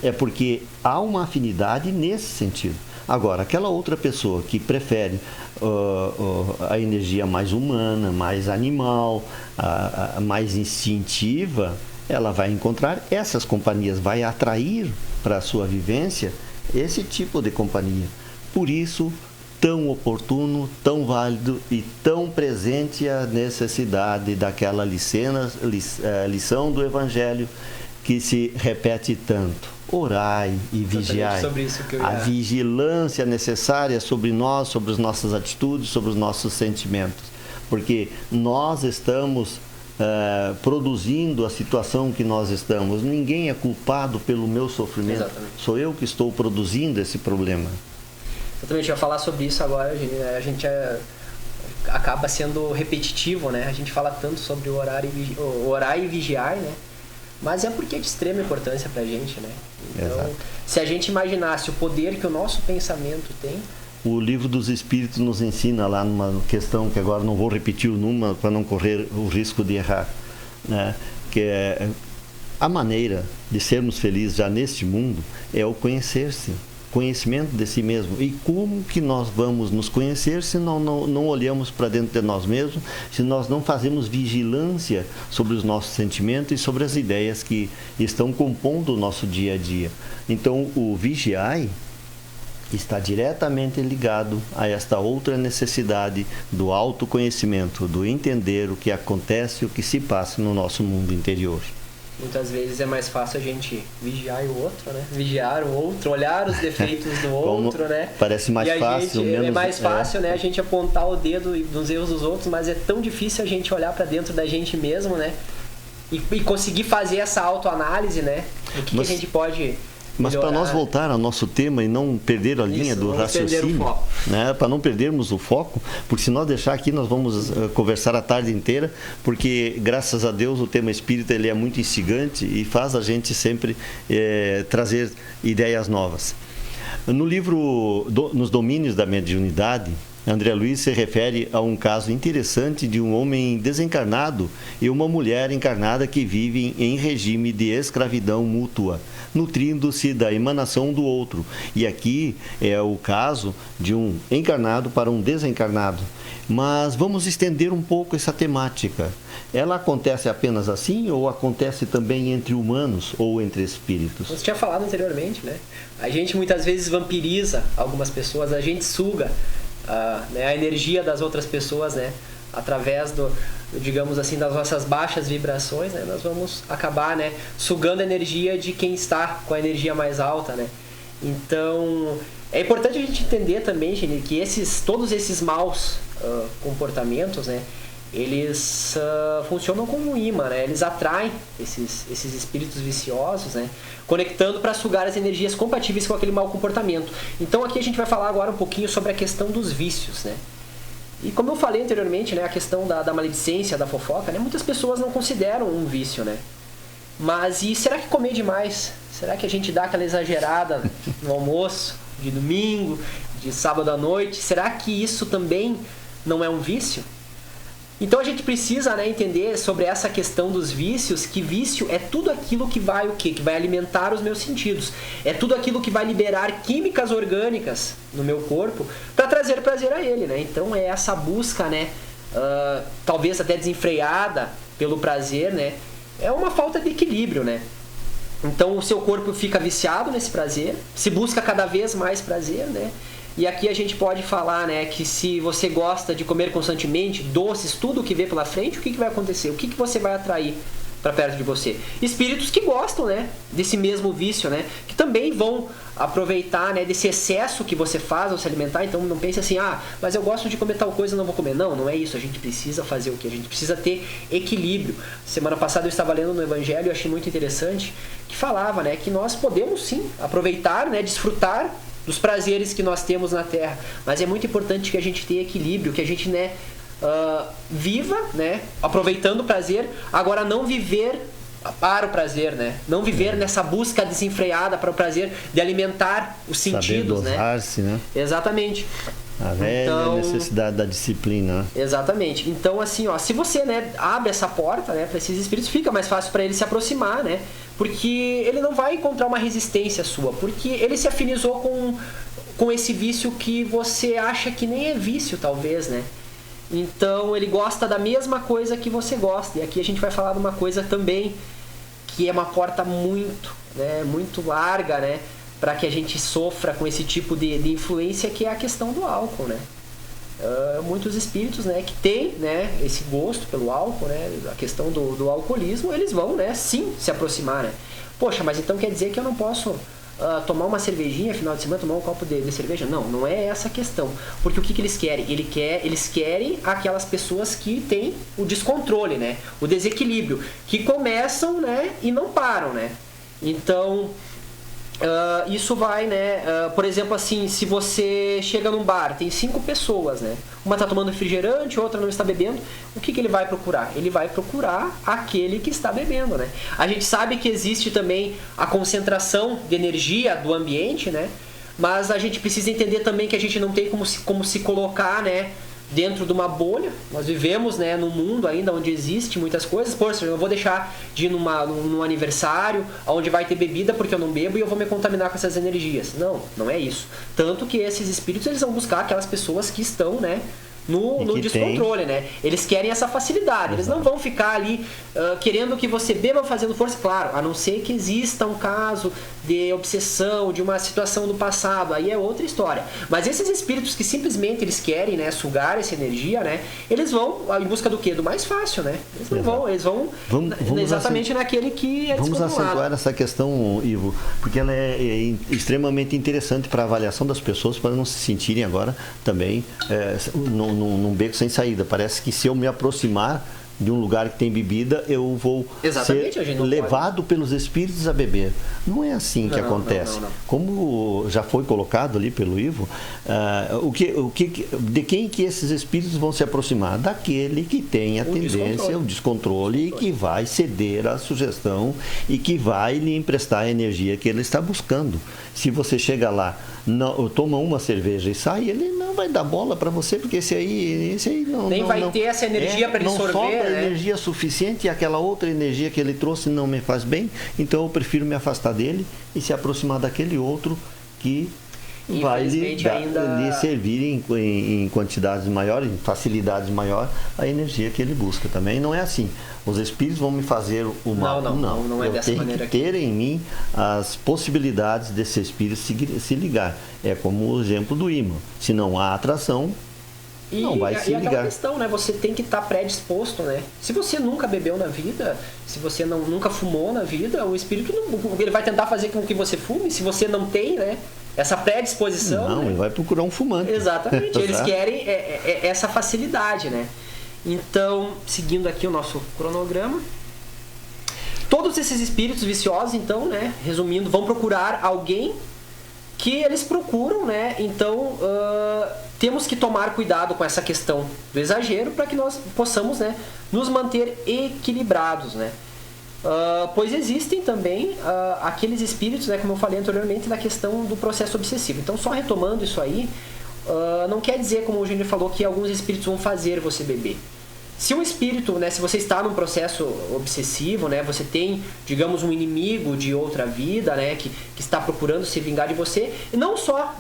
F: é porque há uma afinidade nesse sentido. Agora, aquela outra pessoa que prefere a energia mais humana, mais animal, mais instintiva, ela vai encontrar essas companhias, vai atrair para a sua vivência esse tipo de companhia. Por isso, tão oportuno, tão válido e tão presente a necessidade daquela lição do Evangelho que se repete tanto. Orai e vigiai.
G: Sobre isso que eu ia...
F: A vigilância necessária sobre nós, sobre as nossas atitudes, sobre os nossos sentimentos. Porque nós estamos produzindo a situação que nós estamos. Ninguém é culpado pelo meu sofrimento.
G: Exatamente.
F: Sou eu que estou produzindo esse problema.
G: Exatamente, eu ia falar sobre isso agora, a gente acaba sendo repetitivo, né? A gente fala tanto sobre orar e vigiar, né? Mas é porque é de extrema importância pra gente, né? Então,
F: exato.
G: Se a gente imaginasse o poder que o nosso pensamento tem...
F: O Livro dos Espíritos nos ensina lá numa questão que agora não vou repetir o número para não correr o risco de errar, né? Que é a maneira de sermos felizes já neste mundo é o conhecer-se. Conhecimento de si mesmo. E como que nós vamos nos conhecer se não olhamos para dentro de nós mesmos, se nós não fazemos vigilância sobre os nossos sentimentos e sobre as ideias que estão compondo o nosso dia a dia. Então, o vigiai está diretamente ligado a esta outra necessidade do autoconhecimento, do entender o que acontece e o que se passa no nosso mundo interior.
G: Muitas vezes é mais fácil a gente vigiar o outro, né? Vigiar o outro, olhar os defeitos do outro, né?
F: Parece mais fácil.
G: É mais fácil, né? A gente apontar o dedo nos erros dos outros, mas é tão difícil a gente olhar para dentro da gente mesmo, né? E conseguir fazer essa autoanálise, né? O que a gente pode...
F: Mas para nós voltar ao nosso tema e não perder a linha do raciocínio, né? Para não perdermos o foco, porque se nós deixar aqui nós vamos conversar a tarde inteira, porque graças a Deus o tema espírita ele é muito instigante e faz a gente sempre trazer ideias novas. No livro Nos Domínios da Mediunidade, André Luiz se refere a um caso interessante de um homem desencarnado e uma mulher encarnada que vivem em regime de escravidão mútua, nutrindo-se da emanação do outro. E aqui é o caso de um encarnado para um desencarnado. Mas vamos estender um pouco essa temática. Ela acontece apenas assim ou acontece também entre humanos ou entre espíritos?
G: Você tinha falado anteriormente, né? A gente muitas vezes vampiriza algumas pessoas, a gente suga a energia das outras pessoas, né? Através digamos assim, das nossas baixas vibrações, né? Nós vamos acabar, né, sugando a energia de quem está com a energia mais alta, né? Então, é importante a gente entender também, gente, que todos esses maus comportamentos, né, eles funcionam como um imã, né? Eles atraem esses espíritos viciosos, né? Conectando para sugar as energias compatíveis com aquele mau comportamento. Então aqui a gente vai falar agora um pouquinho sobre a questão dos vícios, né? E como eu falei anteriormente, né, a questão da maledicência, da fofoca, né, muitas pessoas não consideram um vício, né? Mas e será que comer demais? Será que a gente dá aquela exagerada no almoço, de domingo, de sábado à noite? Será que isso também não é um vício? Então a gente precisa, né, entender sobre essa questão dos vícios, que vício é tudo aquilo que vai o quê? Que vai alimentar os meus sentidos. É tudo aquilo que vai liberar químicas orgânicas no meu corpo para trazer prazer a ele, né? Então é essa busca, né, talvez até desenfreada pelo prazer, né? É uma falta de equilíbrio, né? Então o seu corpo fica viciado nesse prazer, se busca cada vez mais prazer, né? E aqui a gente pode falar, né, que se você gosta de comer constantemente, doces, tudo o que vê pela frente, o que vai acontecer? O que você vai atrair para perto de você? Espíritos que gostam, né, desse mesmo vício, né, que também vão aproveitar, né, desse excesso que você faz ao se alimentar. Então não pense assim, mas eu gosto de comer tal coisa, não vou comer. Não, não é isso. A gente precisa fazer o quê? A gente precisa ter equilíbrio. Semana passada eu estava lendo no Evangelho e achei muito interessante que falava, né, que nós podemos sim aproveitar, né, desfrutar dos prazeres que nós temos na Terra, mas é muito importante que a gente tenha equilíbrio, que a gente, né, viva, né, aproveitando o prazer, agora não viver para o prazer, né, não viver nessa busca desenfreada para o prazer de alimentar os sentidos,
F: saber dosar-se, né?
G: Exatamente.
F: A velha necessidade da disciplina.
G: Exatamente. Então, assim, se você, né, abre essa porta, né, para esses espíritos, fica mais fácil para ele se aproximar, né? Porque ele não vai encontrar uma resistência sua, porque ele se afinizou com esse vício que você acha que nem é vício, talvez, né? Então, ele gosta da mesma coisa que você gosta. E aqui a gente vai falar de uma coisa também que é uma porta muito, né, muito larga, né, para que a gente sofra com esse tipo de influência, que é a questão do álcool, né? Muitos espíritos, né, que têm, né, esse gosto pelo álcool, né, a questão do alcoolismo, eles vão, né, sim, se aproximar, né? Poxa, mas então quer dizer que eu não posso tomar uma cervejinha final de semana, tomar um copo de cerveja? Não, não é essa a questão. Porque o que eles querem? Eles querem aquelas pessoas que têm o descontrole, né, o desequilíbrio, que começam, né, e não param, né? Então... isso vai, né? Por exemplo, assim, se você chega num bar, tem 5 pessoas, né? Uma está tomando refrigerante, outra não está bebendo. O que ele vai procurar? Ele vai procurar aquele que está bebendo, né? A gente sabe que existe também a concentração de energia do ambiente, né? Mas a gente precisa entender também que a gente não tem como se colocar, né, dentro de uma bolha. Nós vivemos, né, num mundo ainda onde existe muitas coisas. Poxa, eu não vou deixar de ir num aniversário onde vai ter bebida porque eu não bebo e eu vou me contaminar com essas energias. Não, não é isso. Tanto que esses espíritos, eles vão buscar aquelas pessoas que estão, né, no descontrole, né? Eles querem essa facilidade. Eles não vão ficar ali querendo que você beba fazendo força. Claro, a não ser que exista um caso de obsessão, de uma situação do passado, aí é outra história. Mas esses espíritos que simplesmente eles querem, né, sugar essa energia, né, eles vão em busca do quê? Do mais fácil, né? Eles não vão, eles vão exatamente naquele que é
F: Vamos acentuar essa questão, Ivo, porque ela é extremamente interessante para a avaliação das pessoas, para não se sentirem agora também num beco sem saída. Parece que se eu me aproximar de um lugar que tem bebida, eu vou ser levado pelos espíritos a beber. Não é assim que acontece. Não. Como já foi colocado ali pelo Ivo, de quem que esses espíritos vão se aproximar? Daquele que tem a tendência, o descontrole, e que vai ceder à sugestão e que vai lhe emprestar a energia que ele está buscando. Se você chega lá, toma uma cerveja e sai, ele não vai dar bola para você, porque esse aí não...
G: Nem vai ter essa energia para ele sorver,
F: não sobra energia suficiente, e aquela outra energia que ele trouxe não me faz bem, então eu prefiro me afastar dele e se aproximar daquele outro que vai lhe servir em quantidades maiores, em facilidades maiores, a energia que ele busca também. Não é assim. Os espíritos vão me fazer o mal.
G: Não é dessa maneira.
F: Eu tenho que ter em mim as possibilidades desse espírito se ligar. É como o exemplo do ímã. Se não há atração, não vai se ligar. E aquela
G: questão, né? Você tem que estar predisposto, né? Se você nunca bebeu na vida, se você nunca fumou na vida, o espírito ele vai tentar fazer com que você fume. Se você não tem, né, essa predisposição...
F: Não, ele vai procurar um fumante.
G: Exatamente. Eles querem essa facilidade, né? Então, seguindo aqui o nosso cronograma, todos esses espíritos viciosos, então, né, resumindo, vão procurar alguém que eles procuram, né? Então, temos que tomar cuidado com essa questão do exagero para que nós possamos, né, nos manter equilibrados, né? Pois existem também aqueles espíritos, né, como eu falei anteriormente, da questão do processo obsessivo. Então, só retomando isso aí, não quer dizer, como o Júnior falou, que alguns espíritos vão fazer você beber. Se um espírito, né, se você está num processo obsessivo, né, você tem, digamos, um inimigo de outra vida, né, que está procurando se vingar de você, não só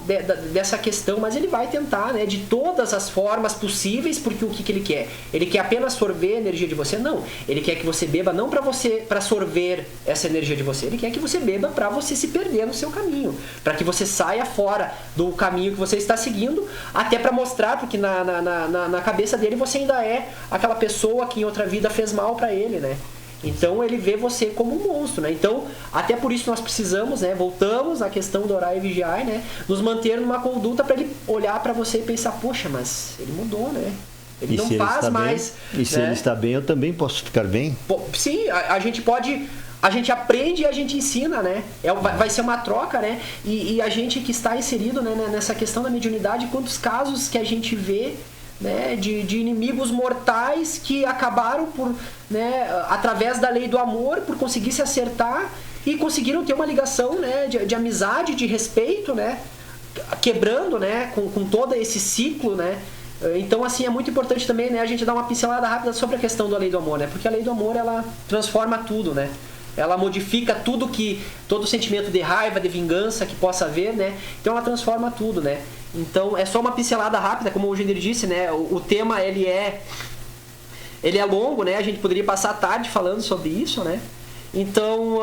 G: dessa questão, mas ele vai tentar, né, de todas as formas possíveis, porque o que ele quer? Ele quer apenas sorver a energia de você? Não. Ele quer que você beba não para sorver essa energia de você, ele quer que você beba para você se perder no seu caminho, para que você saia fora do caminho que você está seguindo, até para mostrar, porque na cabeça dele você ainda é aquela pessoa que em outra vida fez mal para ele, né? Então ele vê você como um monstro, né? Então, até por isso nós precisamos, né? Voltamos à questão do orar e vigiar, né? Nos manter numa conduta para ele olhar para você e pensar, poxa, mas ele mudou, né? Ele não faz mais.
F: E se ele está bem, eu também posso ficar bem?
G: Sim, a gente pode... A gente aprende e a gente ensina, né? Vai ser uma troca, né? E a gente que está inserido, né, nessa questão da mediunidade, quantos casos que a gente vê, né, de inimigos mortais que acabaram por, né, através da lei do amor, por conseguir se acertar e conseguiram ter uma ligação, né, de amizade, de respeito, né, quebrando, né, com todo esse ciclo, né. Então, assim, é muito importante também, né, a gente dar uma pincelada rápida sobre a questão da lei do amor, né, porque a lei do amor, ela transforma tudo, né. Ela modifica todo sentimento de raiva, de vingança que possa haver, né? Então ela transforma tudo, né? Então é só uma pincelada rápida, como o Gênero disse, né? O tema ele é longo, né? A gente poderia passar a tarde falando sobre isso, né? Então,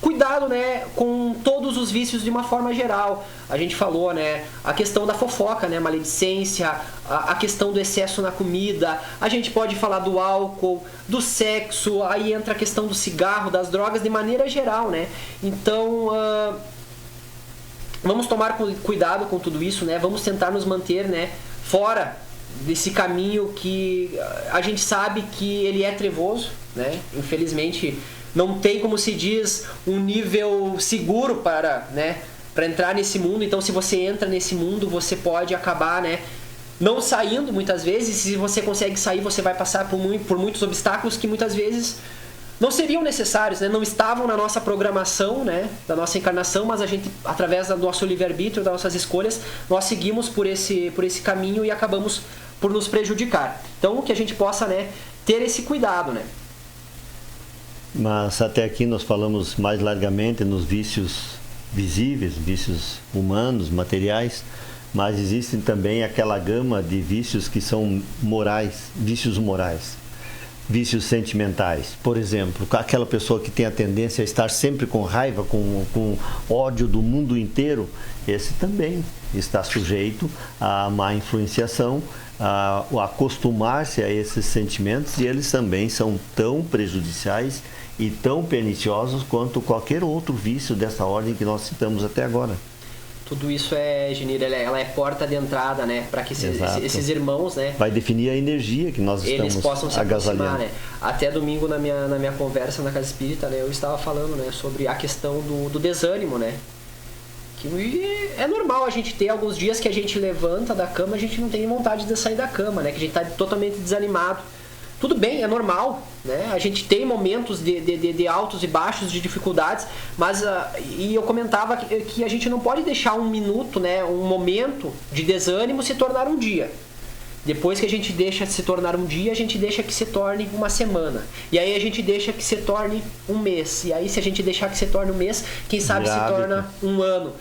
G: cuidado, né, com todos os vícios de uma forma geral. A gente falou, né, a questão da fofoca, né, maledicência, a questão do excesso na comida. A gente pode falar do álcool, do sexo, aí entra a questão do cigarro, das drogas, de maneira geral, né. Então, vamos tomar cuidado com tudo isso, né, vamos tentar nos manter, né, fora desse caminho que a gente sabe que ele é trevoso, né, infelizmente não tem, como se diz, um nível seguro para entrar nesse mundo. Então, se você entra nesse mundo, você pode acabar, né, não saindo muitas vezes. Se você consegue sair, você vai passar por muitos obstáculos que muitas vezes não seriam necessários, né, não estavam na nossa programação, né, da nossa encarnação, mas a gente, através do nosso livre-arbítrio, das nossas escolhas, nós seguimos por esse caminho e acabamos por nos prejudicar. Então, que a gente possa, né, ter esse cuidado, né.
F: Mas até aqui nós falamos mais largamente nos vícios visíveis, vícios humanos, materiais, mas existem também aquela gama de vícios que são morais, vícios morais, vícios sentimentais. Por exemplo, aquela pessoa que tem a tendência a estar sempre com raiva, com ódio do mundo inteiro, esse também está sujeito a má influenciação, a acostumar-se a esses sentimentos, e eles também são tão prejudiciais e tão perniciosos quanto qualquer outro vício dessa ordem que nós citamos até agora.
G: Tudo isso Genir, ela é porta de entrada, né, para que esses irmãos, né,
F: vai definir a energia que nós estamos
G: possam se
F: agasalhando.
G: aproximar, né. Até domingo na minha conversa na Casa Espírita, né, eu estava falando, né, sobre a questão do desânimo, né, que é normal a gente ter alguns dias que a gente levanta da cama, a gente não tem vontade de sair da cama, né, que a gente está totalmente desanimado. Tudo bem, é normal, né? A gente tem momentos de altos e baixos, de dificuldades, mas e eu comentava que a gente não pode deixar um minuto, né, um momento de desânimo se tornar um dia. Depois que a gente deixa se tornar um dia, a gente deixa que se torne uma semana. E aí a gente deixa que se torne um mês. E aí, se a gente deixar que se torne um mês, quem sabe se torna um ano.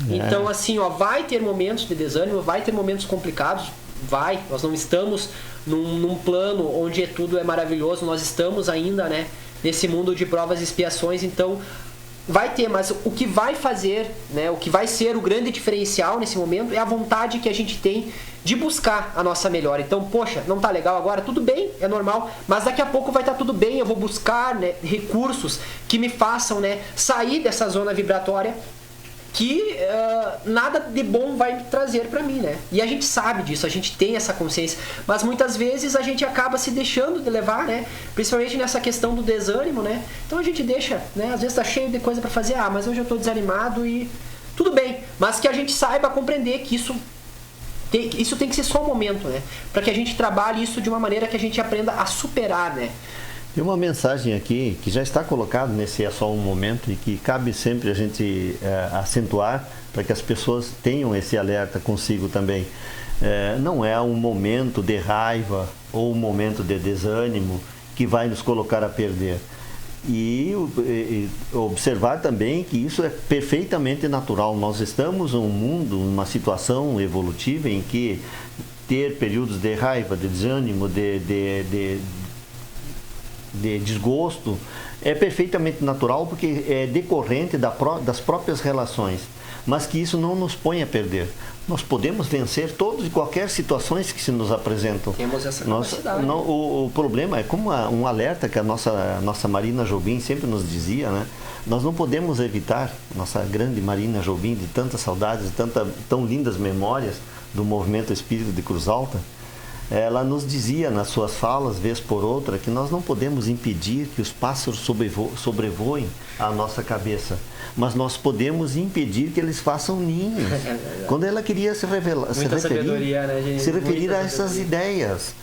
G: Então, assim, vai ter momentos de desânimo, vai ter momentos complicados, nós não estamos num plano onde tudo é maravilhoso, nós estamos ainda, né, nesse mundo de provas e expiações. Então vai ter, mas o que vai fazer, né, o que vai ser o grande diferencial nesse momento é a vontade que a gente tem de buscar a nossa melhora. Então, poxa, não tá legal agora, tudo bem, é normal, mas daqui a pouco vai estar tudo bem, eu vou buscar, né, recursos que me façam, né, sair dessa zona vibratória que nada de bom vai trazer para mim, né? E a gente sabe disso, a gente tem essa consciência, mas muitas vezes a gente acaba se deixando de levar, né? Principalmente nessa questão do desânimo, né? Então a gente deixa, né? Às vezes tá cheio de coisa para fazer, mas hoje eu tô desanimado e tudo bem, mas que a gente saiba compreender que isso tem que ser só um momento, né? Para que a gente trabalhe isso de uma maneira que a gente aprenda a superar, né?
F: Tem uma mensagem aqui que já está colocada nesse É Só Um Momento e que cabe sempre a gente acentuar para que as pessoas tenham esse alerta consigo também. Não é um momento de raiva ou um momento de desânimo que vai nos colocar a perder. E observar também que isso é perfeitamente natural. Nós estamos num mundo, numa situação evolutiva em que ter períodos de raiva, de desânimo, de desgosto é perfeitamente natural, porque é decorrente das próprias relações, mas que isso não nos põe a perder. Nós podemos vencer todas e qualquer situações que se nos apresentam.
G: Temos essa capacidade.
F: O problema é como um alerta que a nossa Marina Jobim sempre nos dizia, né? Nós não podemos evitar, nossa grande Marina Jobim, de tantas saudades, tão lindas memórias do movimento espírita de Cruz Alta. Ela nos dizia nas suas falas, vez por outra, que nós não podemos impedir que os pássaros sobrevoem a nossa cabeça, mas nós podemos impedir que eles façam ninhos. Quando ela queria se referir a essas ideias,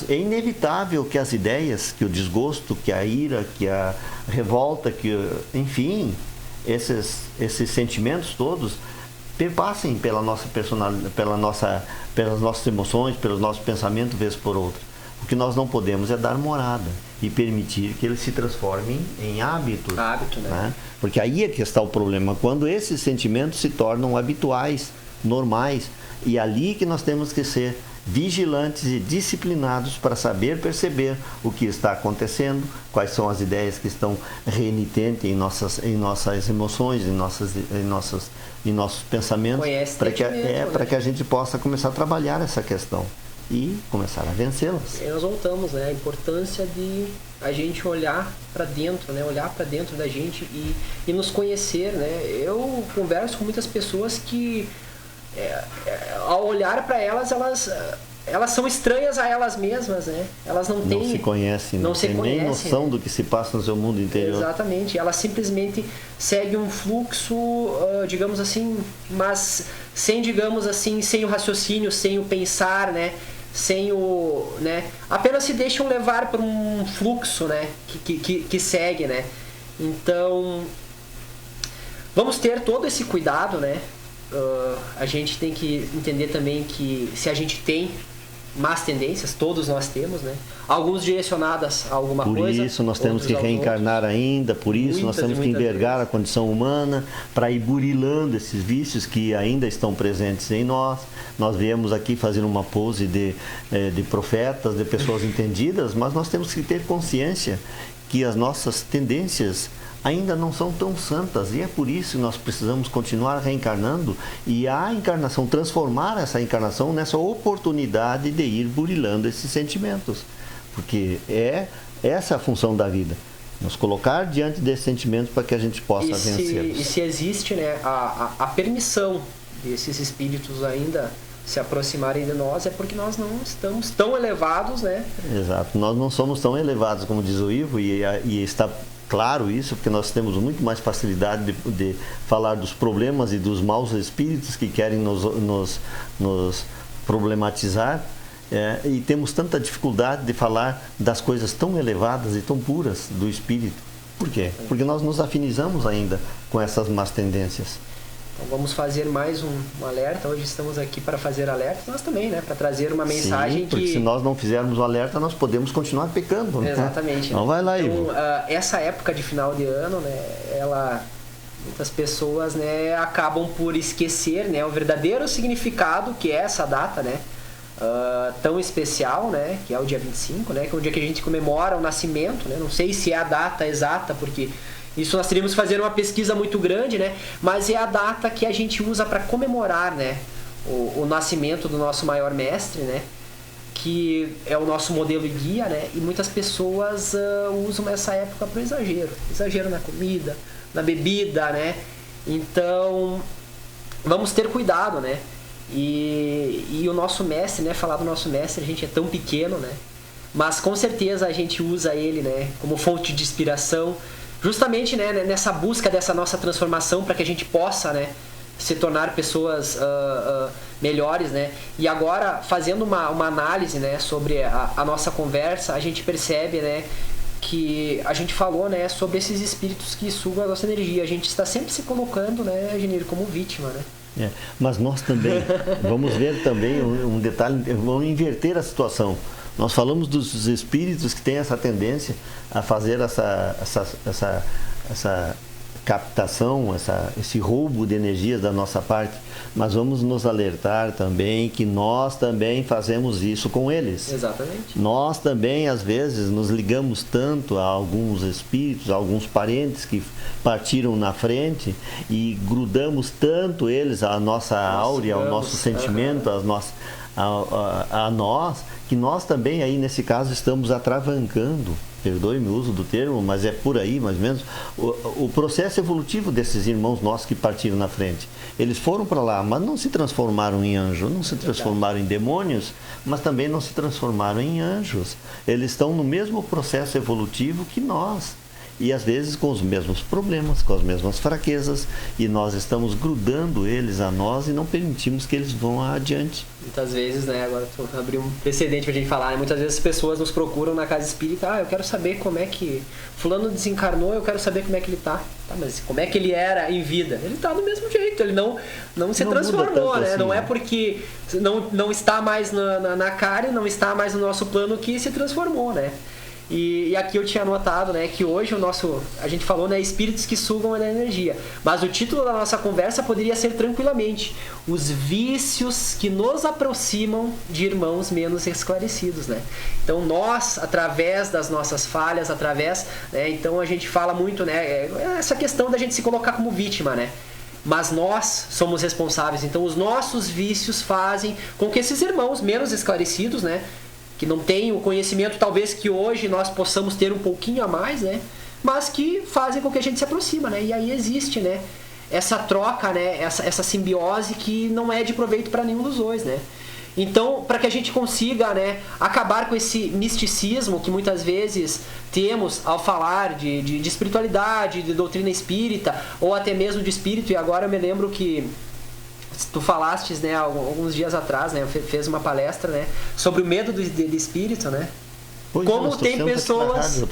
F: é inevitável que as ideias, que o desgosto, que a ira, que a revolta, enfim, esses sentimentos todos perpassem pela nossa personalidade, pelas nossas emoções, pelos nossos pensamentos, vez por outra. O que nós não podemos é dar morada e permitir que eles se transformem em hábitos.
G: Hábito, né?
F: Porque aí é que está o problema, quando esses sentimentos se tornam habituais, normais, e ali que nós temos que ser vigilantes e disciplinados para saber perceber o que está acontecendo, quais são as ideias que estão renitentes em nossas emoções, em nossos pensamentos, para que a gente possa começar a trabalhar essa questão e começar a vencê-las.
G: E nós voltamos, né? A importância de a gente olhar para dentro, né? Olhar para dentro da gente e nos conhecer, né? Eu converso com muitas pessoas que ao olhar para elas são estranhas a elas mesmas, né? Elas não
F: se conhecem, não têm nem noção, né, do que se passa no seu mundo interior.
G: Exatamente. Elas simplesmente seguem um fluxo, digamos assim, mas sem o raciocínio, sem o pensar, né? Apenas se deixam levar por um fluxo, né? Que segue, né? Então, vamos ter todo esse cuidado, né? A gente tem que entender também que se a gente tem más tendências, todos nós temos, né? Alguns direcionadas a alguma coisa.
F: Por isso nós temos que reencarnar ainda, por isso nós temos que envergar a condição humana para ir burilando esses vícios que ainda estão presentes em nós. Nós viemos aqui fazer uma pose de profetas, de pessoas entendidas, mas nós temos que ter consciência que as nossas tendências ainda não são tão santas, e é por isso que nós precisamos continuar reencarnando e a encarnação, transformar essa encarnação nessa oportunidade de ir burilando esses sentimentos, porque é essa a função da vida, nos colocar diante desses sentimentos para que a gente possa vencê-los.
G: E se existe, né, a permissão desses espíritos ainda se aproximarem de nós, é porque nós não estamos tão elevados, né?
F: Exato, nós não somos tão elevados como diz o Ivo, e está claro isso, porque nós temos muito mais facilidade de falar dos problemas e dos maus espíritos que querem nos problematizar, e temos tanta dificuldade de falar das coisas tão elevadas e tão puras do espírito. Por quê? Porque nós nos afinizamos ainda com essas más tendências.
G: Então vamos fazer mais um alerta. Hoje estamos aqui para fazer alerta, nós também, né? Para trazer uma mensagem.
F: Sim, porque se nós não fizermos o alerta, nós podemos continuar pecando.
G: Exatamente.
F: Então vai lá, Ivo.
G: Então, essa época de final de ano, né? Muitas pessoas, né, acabam por esquecer, né, o verdadeiro significado que é essa data, né? Tão especial, né? Que é o dia 25, né? Que é o dia que a gente comemora o nascimento, né? Não sei se é a data exata, porque isso nós teríamos que fazer uma pesquisa muito grande, né? Mas é a data que a gente usa para comemorar, né, o nascimento do nosso maior mestre, né? Que é o nosso modelo e guia, né? E muitas pessoas usam essa época para exagero na comida, na bebida, né? Então, vamos ter cuidado, né? E o nosso mestre, né? Falar do nosso mestre, a gente é tão pequeno, né? Mas com certeza a gente usa ele, né, como fonte de inspiração, justamente, né, nessa busca dessa nossa transformação para que a gente possa, né, se tornar pessoas melhores, né? E agora, fazendo uma análise, né, sobre a nossa conversa, a gente percebe, né, que a gente falou, né, sobre esses espíritos que sugam a nossa energia. A gente está sempre se colocando, né, Genir, como vítima, né?
F: Mas nós também, vamos ver também um detalhe, vamos inverter a situação. Nós falamos dos espíritos que têm essa tendência a fazer essa captação, esse roubo de energias da nossa parte, mas vamos nos alertar também que nós também fazemos isso com eles.
G: Exatamente.
F: Nós também, às vezes, nos ligamos tanto a alguns espíritos, a alguns parentes que partiram na frente e grudamos tanto eles, a nossa áurea, ao nosso sentimento, a nós, que nós também aí nesse caso estamos atravancando, perdoe-me o uso do termo, mas é por aí mais ou menos, o processo evolutivo desses irmãos nossos que partiram na frente. Eles foram para lá, mas não se transformaram em anjos, não se transformaram em demônios, mas também não se transformaram em anjos. Eles estão no mesmo processo evolutivo que nós. E às vezes com os mesmos problemas, com as mesmas fraquezas, e nós estamos grudando eles a nós e não permitimos que eles vão adiante.
G: Muitas vezes, né, agora estou abrindo um precedente pra gente falar, né? Muitas vezes as pessoas nos procuram na casa espírita, eu quero saber como é que fulano desencarnou, eu quero saber como é que ele tá. Tá, mas como é que ele era em vida? Ele tá do mesmo jeito, ele não se transformou, né? Assim, não é porque não está mais na carne, não está mais no nosso plano que se transformou, né? E aqui eu tinha anotado, né, que hoje a gente falou, né, espíritos que sugam a energia, mas o título da nossa conversa poderia ser tranquilamente os vícios que nos aproximam de irmãos menos esclarecidos, né? Então nós, através das nossas falhas, né, então a gente fala muito, né, essa questão da gente se colocar como vítima, né? Mas nós somos responsáveis, então os nossos vícios fazem com que esses irmãos menos esclarecidos, né, que não têm o conhecimento talvez que hoje nós possamos ter um pouquinho a mais, né, mas que fazem com que a gente se aproxima, né, e aí existe, né, essa troca, né, essa simbiose que não é de proveito para nenhum dos dois, né. Então, para que a gente consiga, né, acabar com esse misticismo que muitas vezes temos ao falar de espiritualidade, de doutrina espírita, ou até mesmo de espírito, e agora eu me lembro que tu falastes, né, alguns dias atrás, né, fez uma palestra, né, sobre o medo do espírito, né?
F: Pois
G: como tem pessoas,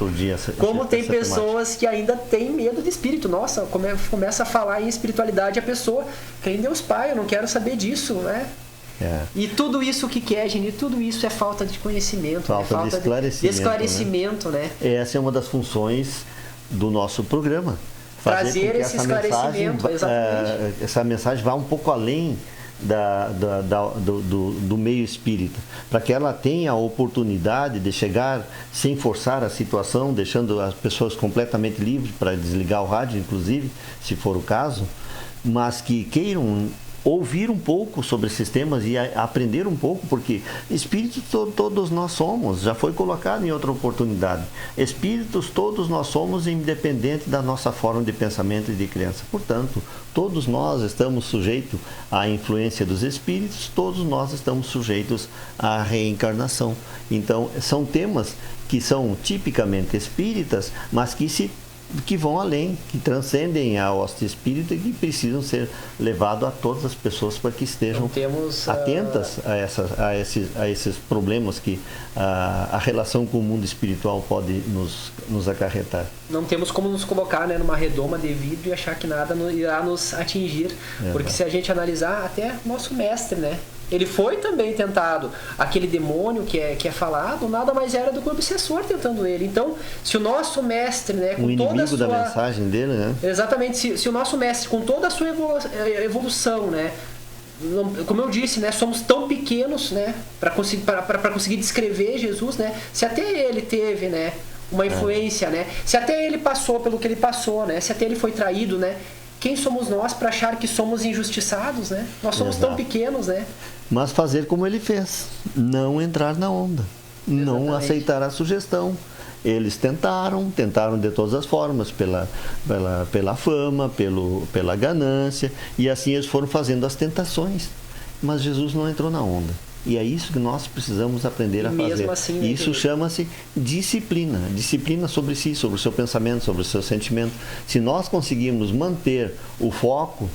F: pessoas
G: que ainda têm medo de espírito. Nossa, começa a falar em espiritualidade, a pessoa crê em Deus Pai, eu não quero saber disso, né? E tudo isso que quer, gente, tudo isso é falta de conhecimento, falta de esclarecimento, né?
F: Essa é uma das funções do nosso programa.
G: Trazer esse esclarecimento, exatamente.
F: Essa mensagem vá um pouco além do meio espírita, para que ela tenha a oportunidade de chegar sem forçar a situação, deixando as pessoas completamente livres para desligar o rádio, inclusive, se for o caso, mas que queiram ouvir um pouco sobre esses temas e aprender um pouco, porque espíritos todos nós somos, já foi colocado em outra oportunidade, espíritos todos nós somos, independente da nossa forma de pensamento e de crença. Portanto, todos nós estamos sujeitos à influência dos espíritos, todos nós estamos sujeitos à reencarnação. Então, são temas que são tipicamente espíritas, mas que vão além, que transcendem a hoste espírita e que precisam ser levados a todas as pessoas para que estejam atentas a esses problemas que a relação com o mundo espiritual pode nos acarretar.
G: Não temos como nos colocar, né, numa redoma de vidro e achar que nada irá nos atingir, porque se a gente analisar, até nosso mestre, né, ele foi também tentado. Aquele demônio que é falado, nada mais era do que o obsessor tentando ele. Então, se o nosso mestre, né, com toda a sua...
F: da mensagem dele, né?
G: Exatamente. Se o nosso mestre, com toda a sua evolução, né, como eu disse, né, somos tão pequenos, né, para conseguir descrever Jesus, né, se até ele teve, né, uma influência, né, se até ele passou pelo que ele passou, né, se até ele foi traído, né, quem somos nós para achar que somos injustiçados, né? Nós somos tão pequenos, né?
F: Mas fazer como ele fez, não entrar na onda, não aceitar a sugestão. Eles tentaram de todas as formas, pela fama, pela ganância, e assim eles foram fazendo as tentações. Mas Jesus não entrou na onda. E é isso que nós precisamos aprender a fazer.
G: Assim,
F: e isso chama-se disciplina. Disciplina sobre si, sobre o seu pensamento, sobre o seu sentimento. Se nós conseguirmos manter o foco,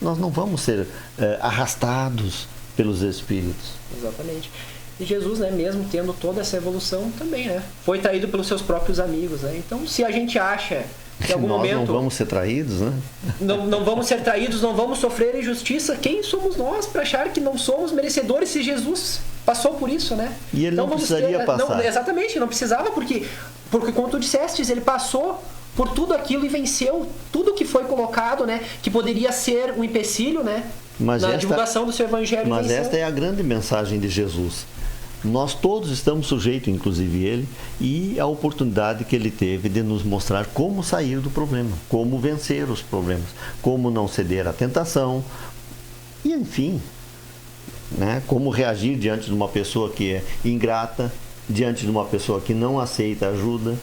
F: nós não vamos ser arrastados pelos espíritos.
G: Exatamente. E Jesus, né, mesmo tendo toda essa evolução também, né, foi traído pelos seus próprios amigos, né? Então, se a gente acha que em algum momento
F: não vamos ser traídos, né?
G: Não vamos ser traídos, não vamos sofrer injustiça, quem somos nós para achar que não somos merecedores se Jesus passou por isso, né?
F: E ele não precisaria passar.
G: Não, exatamente, não precisava, porque como tu disseste, ele passou por tudo aquilo e venceu tudo que foi colocado, né, que poderia ser um empecilho, né, na divulgação do seu evangelho.
F: Mas esta é a grande mensagem de Jesus. Nós todos estamos sujeitos, inclusive ele, e a oportunidade que ele teve de nos mostrar como sair do problema, como vencer os problemas, como não ceder à tentação, e enfim, né, como reagir diante de uma pessoa que é ingrata, diante de uma pessoa que não aceita ajuda,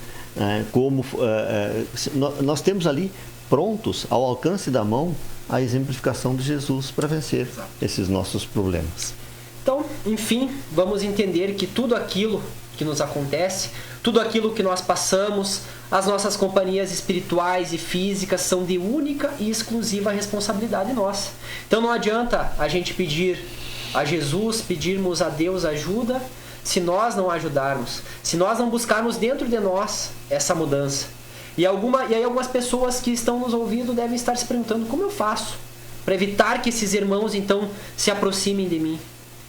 F: nós temos ali prontos, ao alcance da mão, a exemplificação de Jesus para vencer esses nossos problemas.
G: Então, enfim, vamos entender que tudo aquilo que nos acontece, tudo aquilo que nós passamos, as nossas companhias espirituais e físicas são de única e exclusiva responsabilidade nossa. Então não adianta a gente pedir a Jesus, pedirmos a Deus ajuda, se nós não ajudarmos, se nós não buscarmos dentro de nós essa mudança. E aí algumas pessoas que estão nos ouvindo devem estar se perguntando, como eu faço para evitar que esses irmãos então se aproximem de mim?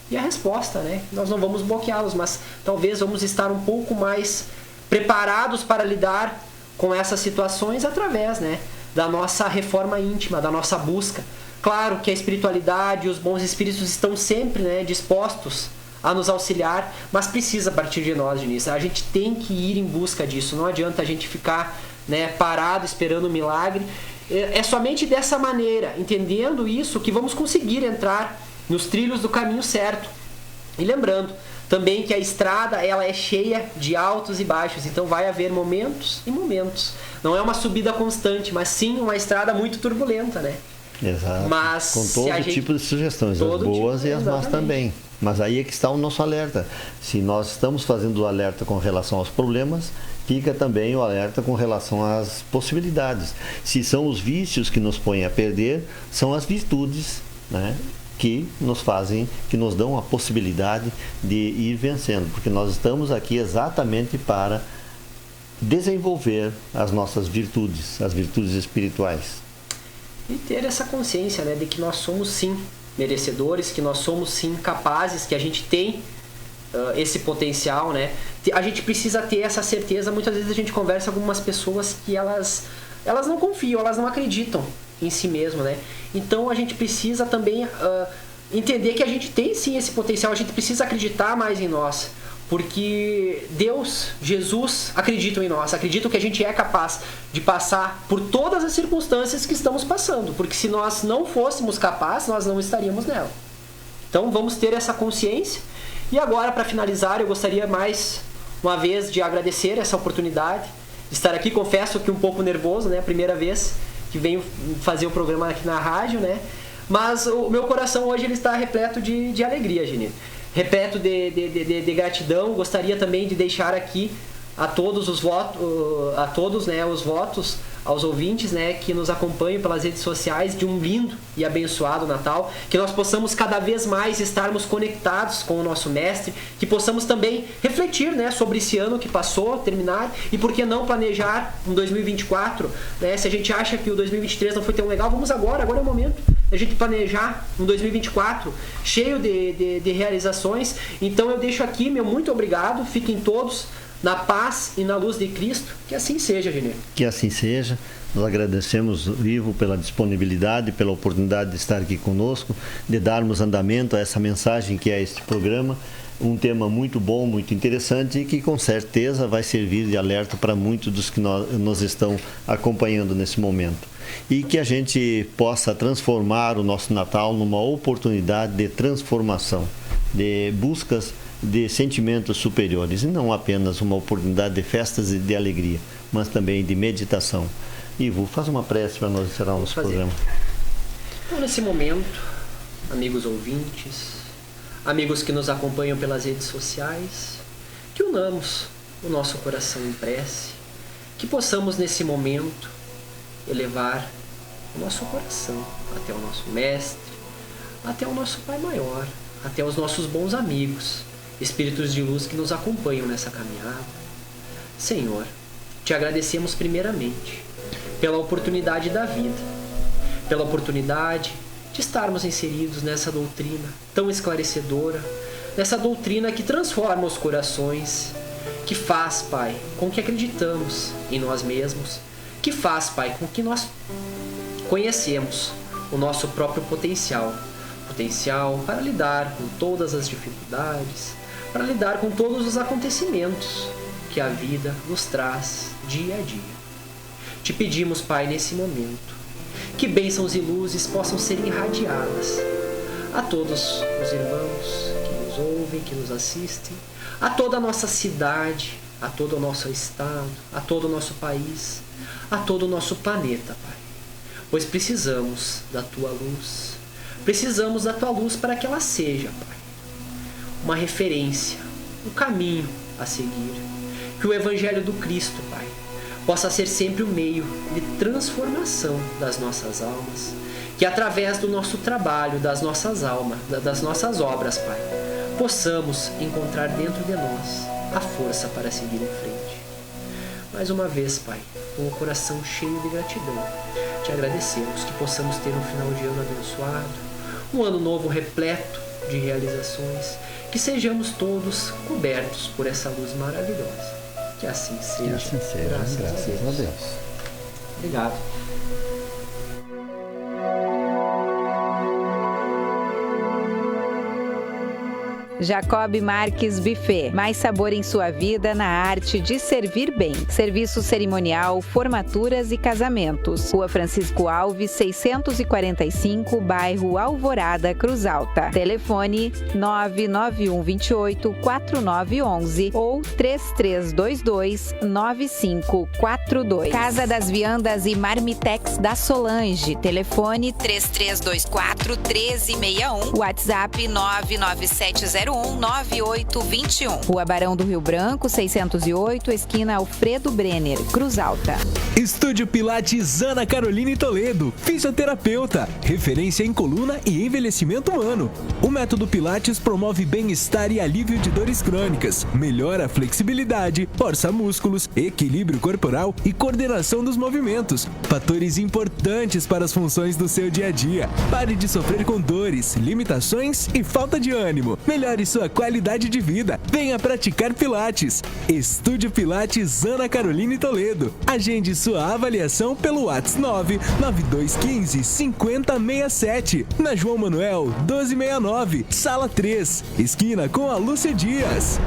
G: E a resposta, né? Nós não vamos bloqueá-los, mas talvez vamos estar um pouco mais preparados para lidar com essas situações através, né, da nossa reforma íntima, da nossa busca. Claro que a espiritualidade e os bons espíritos estão sempre, né, dispostos a nos auxiliar, mas precisa partir de nós, Diniz. A gente tem que ir em busca disso. Não adianta a gente ficar, né, parado esperando um milagre. É somente dessa maneira, entendendo isso, que vamos conseguir entrar nos trilhos do caminho certo. E lembrando também que a estrada, ela é cheia de altos e baixos, então vai haver momentos e momentos. Não é uma subida constante, mas sim uma estrada muito turbulenta, né?
F: Exato.
G: Mas
F: com todo tipo de sugestões, as boas e as más também. Mas aí é que está o nosso alerta. Se nós estamos fazendo o alerta com relação aos problemas, fica também o alerta com relação às possibilidades. Se são os vícios que nos põem a perder, são as virtudes, né, que nos fazem, que nos dão a possibilidade de ir vencendo. Porque nós estamos aqui exatamente para desenvolver as nossas virtudes, as virtudes espirituais.
G: E ter essa consciência, né, de que nós somos sim merecedores, que nós somos sim capazes, que a gente tem esse potencial, né? A gente precisa ter essa certeza. Muitas vezes a gente conversa com algumas pessoas que elas não confiam, elas não acreditam em si mesmo, né? Então a gente precisa também entender que a gente tem sim esse potencial, a gente precisa acreditar mais em nós. Porque Deus, Jesus acreditam em nós, acreditam que a gente é capaz de passar por todas as circunstâncias que estamos passando. Porque se nós não fôssemos capazes, nós não estaríamos nela. Então vamos ter essa consciência. E agora, para finalizar, eu gostaria mais uma vez de agradecer essa oportunidade de estar aqui. Confesso que um pouco nervoso, né? A primeira vez que venho fazer o programa aqui na rádio, né? Mas o meu coração hoje ele está repleto de alegria, Geni. Repleto de gratidão. Gostaria também de deixar aqui a todos os votos, né, os votos aos ouvintes, né, que nos acompanham pelas redes sociais, de um lindo e abençoado Natal, que nós possamos cada vez mais estarmos conectados com o nosso Mestre, que possamos também refletir, né, sobre esse ano que passou, terminar, e por que não planejar um 2024, né, se a gente acha que o 2023 não foi tão legal, vamos agora é o momento a gente planejar um 2024 cheio de realizações. Então eu deixo aqui meu muito obrigado, fiquem todos na paz e na luz de Cristo. Que assim seja, Genê.
F: Que assim seja. Nós agradecemos, Ivo, pela disponibilidade, pela oportunidade de estar aqui conosco, de darmos andamento a essa mensagem que é este programa. Um tema muito bom, muito interessante e que com certeza vai servir de alerta para muitos dos que nos estão acompanhando nesse momento. E que a gente possa transformar o nosso Natal numa oportunidade de transformação, de buscas de sentimentos superiores, e não apenas uma oportunidade de festas e de alegria, mas também de meditação. Ivo, faz uma prece para nós encerrar o nosso programa.
G: Então, nesse momento, amigos ouvintes, amigos que nos acompanham pelas redes sociais, que unamos o nosso coração em prece, que possamos nesse momento elevar o nosso coração até o nosso Mestre, até o nosso Pai Maior, até os nossos bons amigos, espíritos de luz que nos acompanham nessa caminhada. Senhor, te agradecemos primeiramente pela oportunidade da vida, pela oportunidade de estarmos inseridos nessa doutrina tão esclarecedora, nessa doutrina que transforma os corações, que faz, Pai, com que acreditamos em nós mesmos, que faz, Pai, com que nós conhecemos o nosso próprio potencial para lidar com todas as dificuldades, para lidar com todos os acontecimentos que a vida nos traz dia a dia. Te pedimos, Pai, nesse momento, que bênçãos e luzes possam ser irradiadas a todos os irmãos que nos ouvem, que nos assistem, a toda a nossa cidade, a todo o nosso estado, a todo o nosso país, a todo o nosso planeta, Pai. Pois precisamos da Tua luz, precisamos da Tua luz para que ela seja, Pai, uma referência, um caminho a seguir. Que o Evangelho do Cristo, Pai, possa ser sempre o meio de transformação das nossas almas. Que através do nosso trabalho, das nossas almas, das nossas obras, Pai, possamos encontrar dentro de nós a força para seguir em frente. Mais uma vez, Pai, com o coração cheio de gratidão, te agradecemos que possamos ter um final de ano abençoado, um ano novo repleto de realizações, que sejamos todos cobertos por essa luz maravilhosa. Que assim seja.
F: Que assim seja. Graças a Deus.
G: Obrigado.
D: Jacob Marques Buffet. Mais sabor em sua vida na arte de servir bem. Serviço cerimonial, formaturas e casamentos. Rua Francisco Alves, 645, bairro Alvorada, Cruz Alta. Telefone 99128-4911 ou 3322-9542. Casa das Viandas e Marmitex da Solange. Telefone 3324-1361. WhatsApp 99701 9821. Rua Barão do Rio Branco, 608, esquina Alfredo Brenner, Cruz Alta.
E: Estúdio Pilates Ana Caroline Toledo, fisioterapeuta, referência em coluna e envelhecimento humano. O método Pilates promove bem-estar e alívio de dores crônicas, melhora a flexibilidade, força músculos, equilíbrio corporal e coordenação dos movimentos, fatores importantes para as funções do seu dia a dia. Pare de sofrer com dores, limitações e falta de ânimo. Melhore sua qualidade de vida. Venha praticar Pilates. Estúdio Pilates Ana Caroline Toledo. Agende sua avaliação pelo WhatsApp 99215-5067. Na João Manuel 1269, Sala 3, esquina com a Lúcia Dias.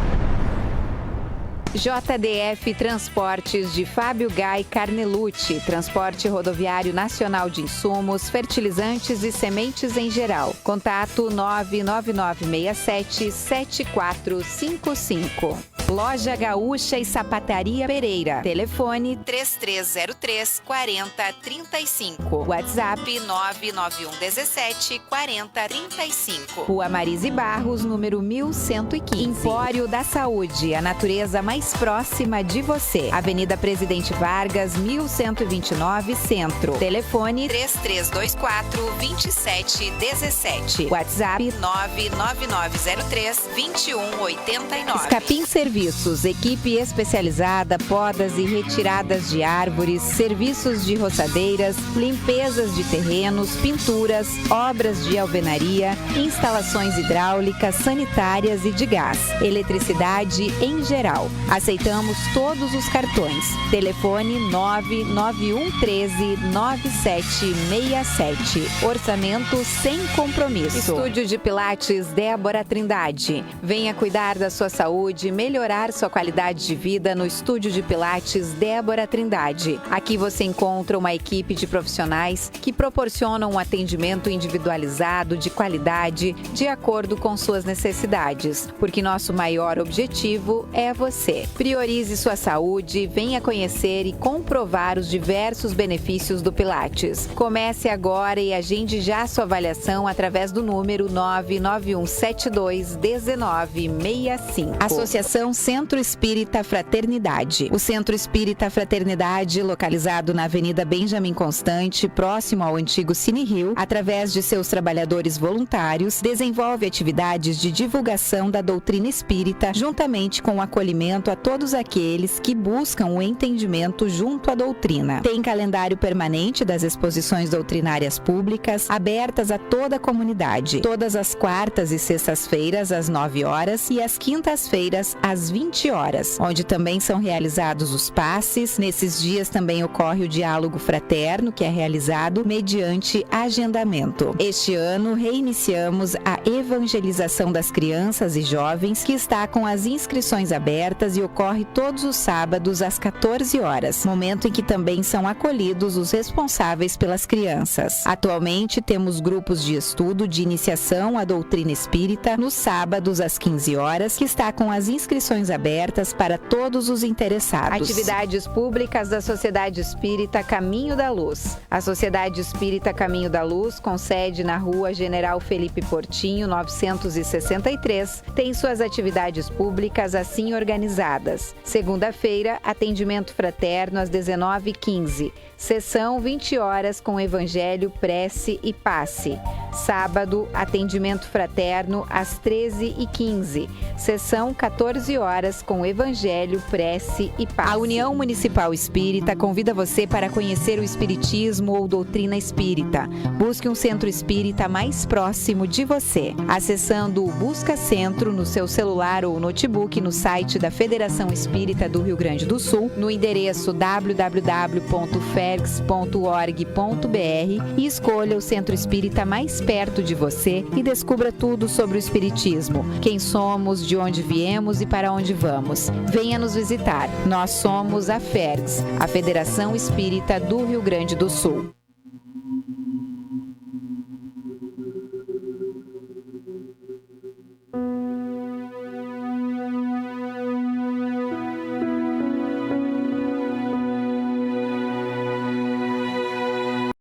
D: JDF Transportes de Fábio Gai Carnelucci, transporte rodoviário nacional de insumos, fertilizantes e sementes em geral. Contato 99967-7455. Loja Gaúcha e Sapataria Pereira. Telefone 3303-4035. WhatsApp 99117-4035. Rua Marise Barros, número 1115. Empório da Saúde, a natureza mais próxima de você. Avenida Presidente Vargas, 1129, Centro. Telefone 3324-2717. WhatsApp 99903-2189. Escapim Serviços, equipe especializada, podas e retiradas de árvores, serviços de roçadeiras, limpezas de terrenos, pinturas, obras de alvenaria, instalações hidráulicas, sanitárias e de gás, eletricidade em geral. Aceitamos todos os cartões. Telefone 99113-9767. Orçamento sem compromisso. Estúdio de Pilates Débora Trindade. Venha cuidar da sua saúde, melhorar sua qualidade de vida no Estúdio de Pilates Débora Trindade. Aqui você encontra uma equipe de profissionais que proporcionam um atendimento individualizado, de qualidade, de acordo com suas necessidades, porque nosso maior objetivo é você. Priorize sua saúde, venha conhecer e comprovar os diversos benefícios do Pilates. Comece agora e agende já sua avaliação através do número 99172-1965. Associação Centro Espírita Fraternidade. O Centro Espírita Fraternidade, localizado na Avenida Benjamin Constante, próximo ao antigo Cine Rio, através de seus trabalhadores voluntários, desenvolve atividades de divulgação da doutrina espírita, juntamente com o acolhimento a todos aqueles que buscam o entendimento junto à doutrina. Tem calendário permanente das exposições doutrinárias públicas, abertas a toda a comunidade, todas as quartas e sextas-feiras às 9 horas e às quintas-feiras às 20 horas, onde também são realizados os passes. Nesses dias também ocorre o diálogo fraterno, que é realizado mediante agendamento. Este ano reiniciamos a evangelização das crianças e jovens, que está com as inscrições abertas e ocorre todos os sábados às 14 horas, momento em que também são acolhidos os responsáveis pelas crianças. Atualmente temos grupos de estudo de iniciação à doutrina espírita nos sábados às 15 horas, que está com as inscrições abertas para todos os interessados. Atividades públicas da Sociedade Espírita Caminho da Luz. A Sociedade Espírita Caminho da Luz, com sede na Rua General Felipe Portinho, 963, tem suas atividades públicas assim organizadas. Segunda-feira, atendimento fraterno às 19h15. Sessão 20 horas com Evangelho, prece e passe. Sábado, atendimento fraterno às 13h15. Sessão 14 horas com Evangelho, prece e paz. A União Municipal Espírita convida você para conhecer o Espiritismo ou doutrina espírita. Busque um centro espírita mais próximo de você. Acessando o Busca Centro no seu celular ou notebook no site da Federação Espírita do Rio Grande do Sul, no endereço www.fergs.org.br e escolha o centro espírita mais perto de você e descubra tudo sobre o Espiritismo, quem somos, de onde viemos e para onde vamos. Venha nos visitar. Nós somos a FERGS, a Federação Espírita do Rio Grande do Sul.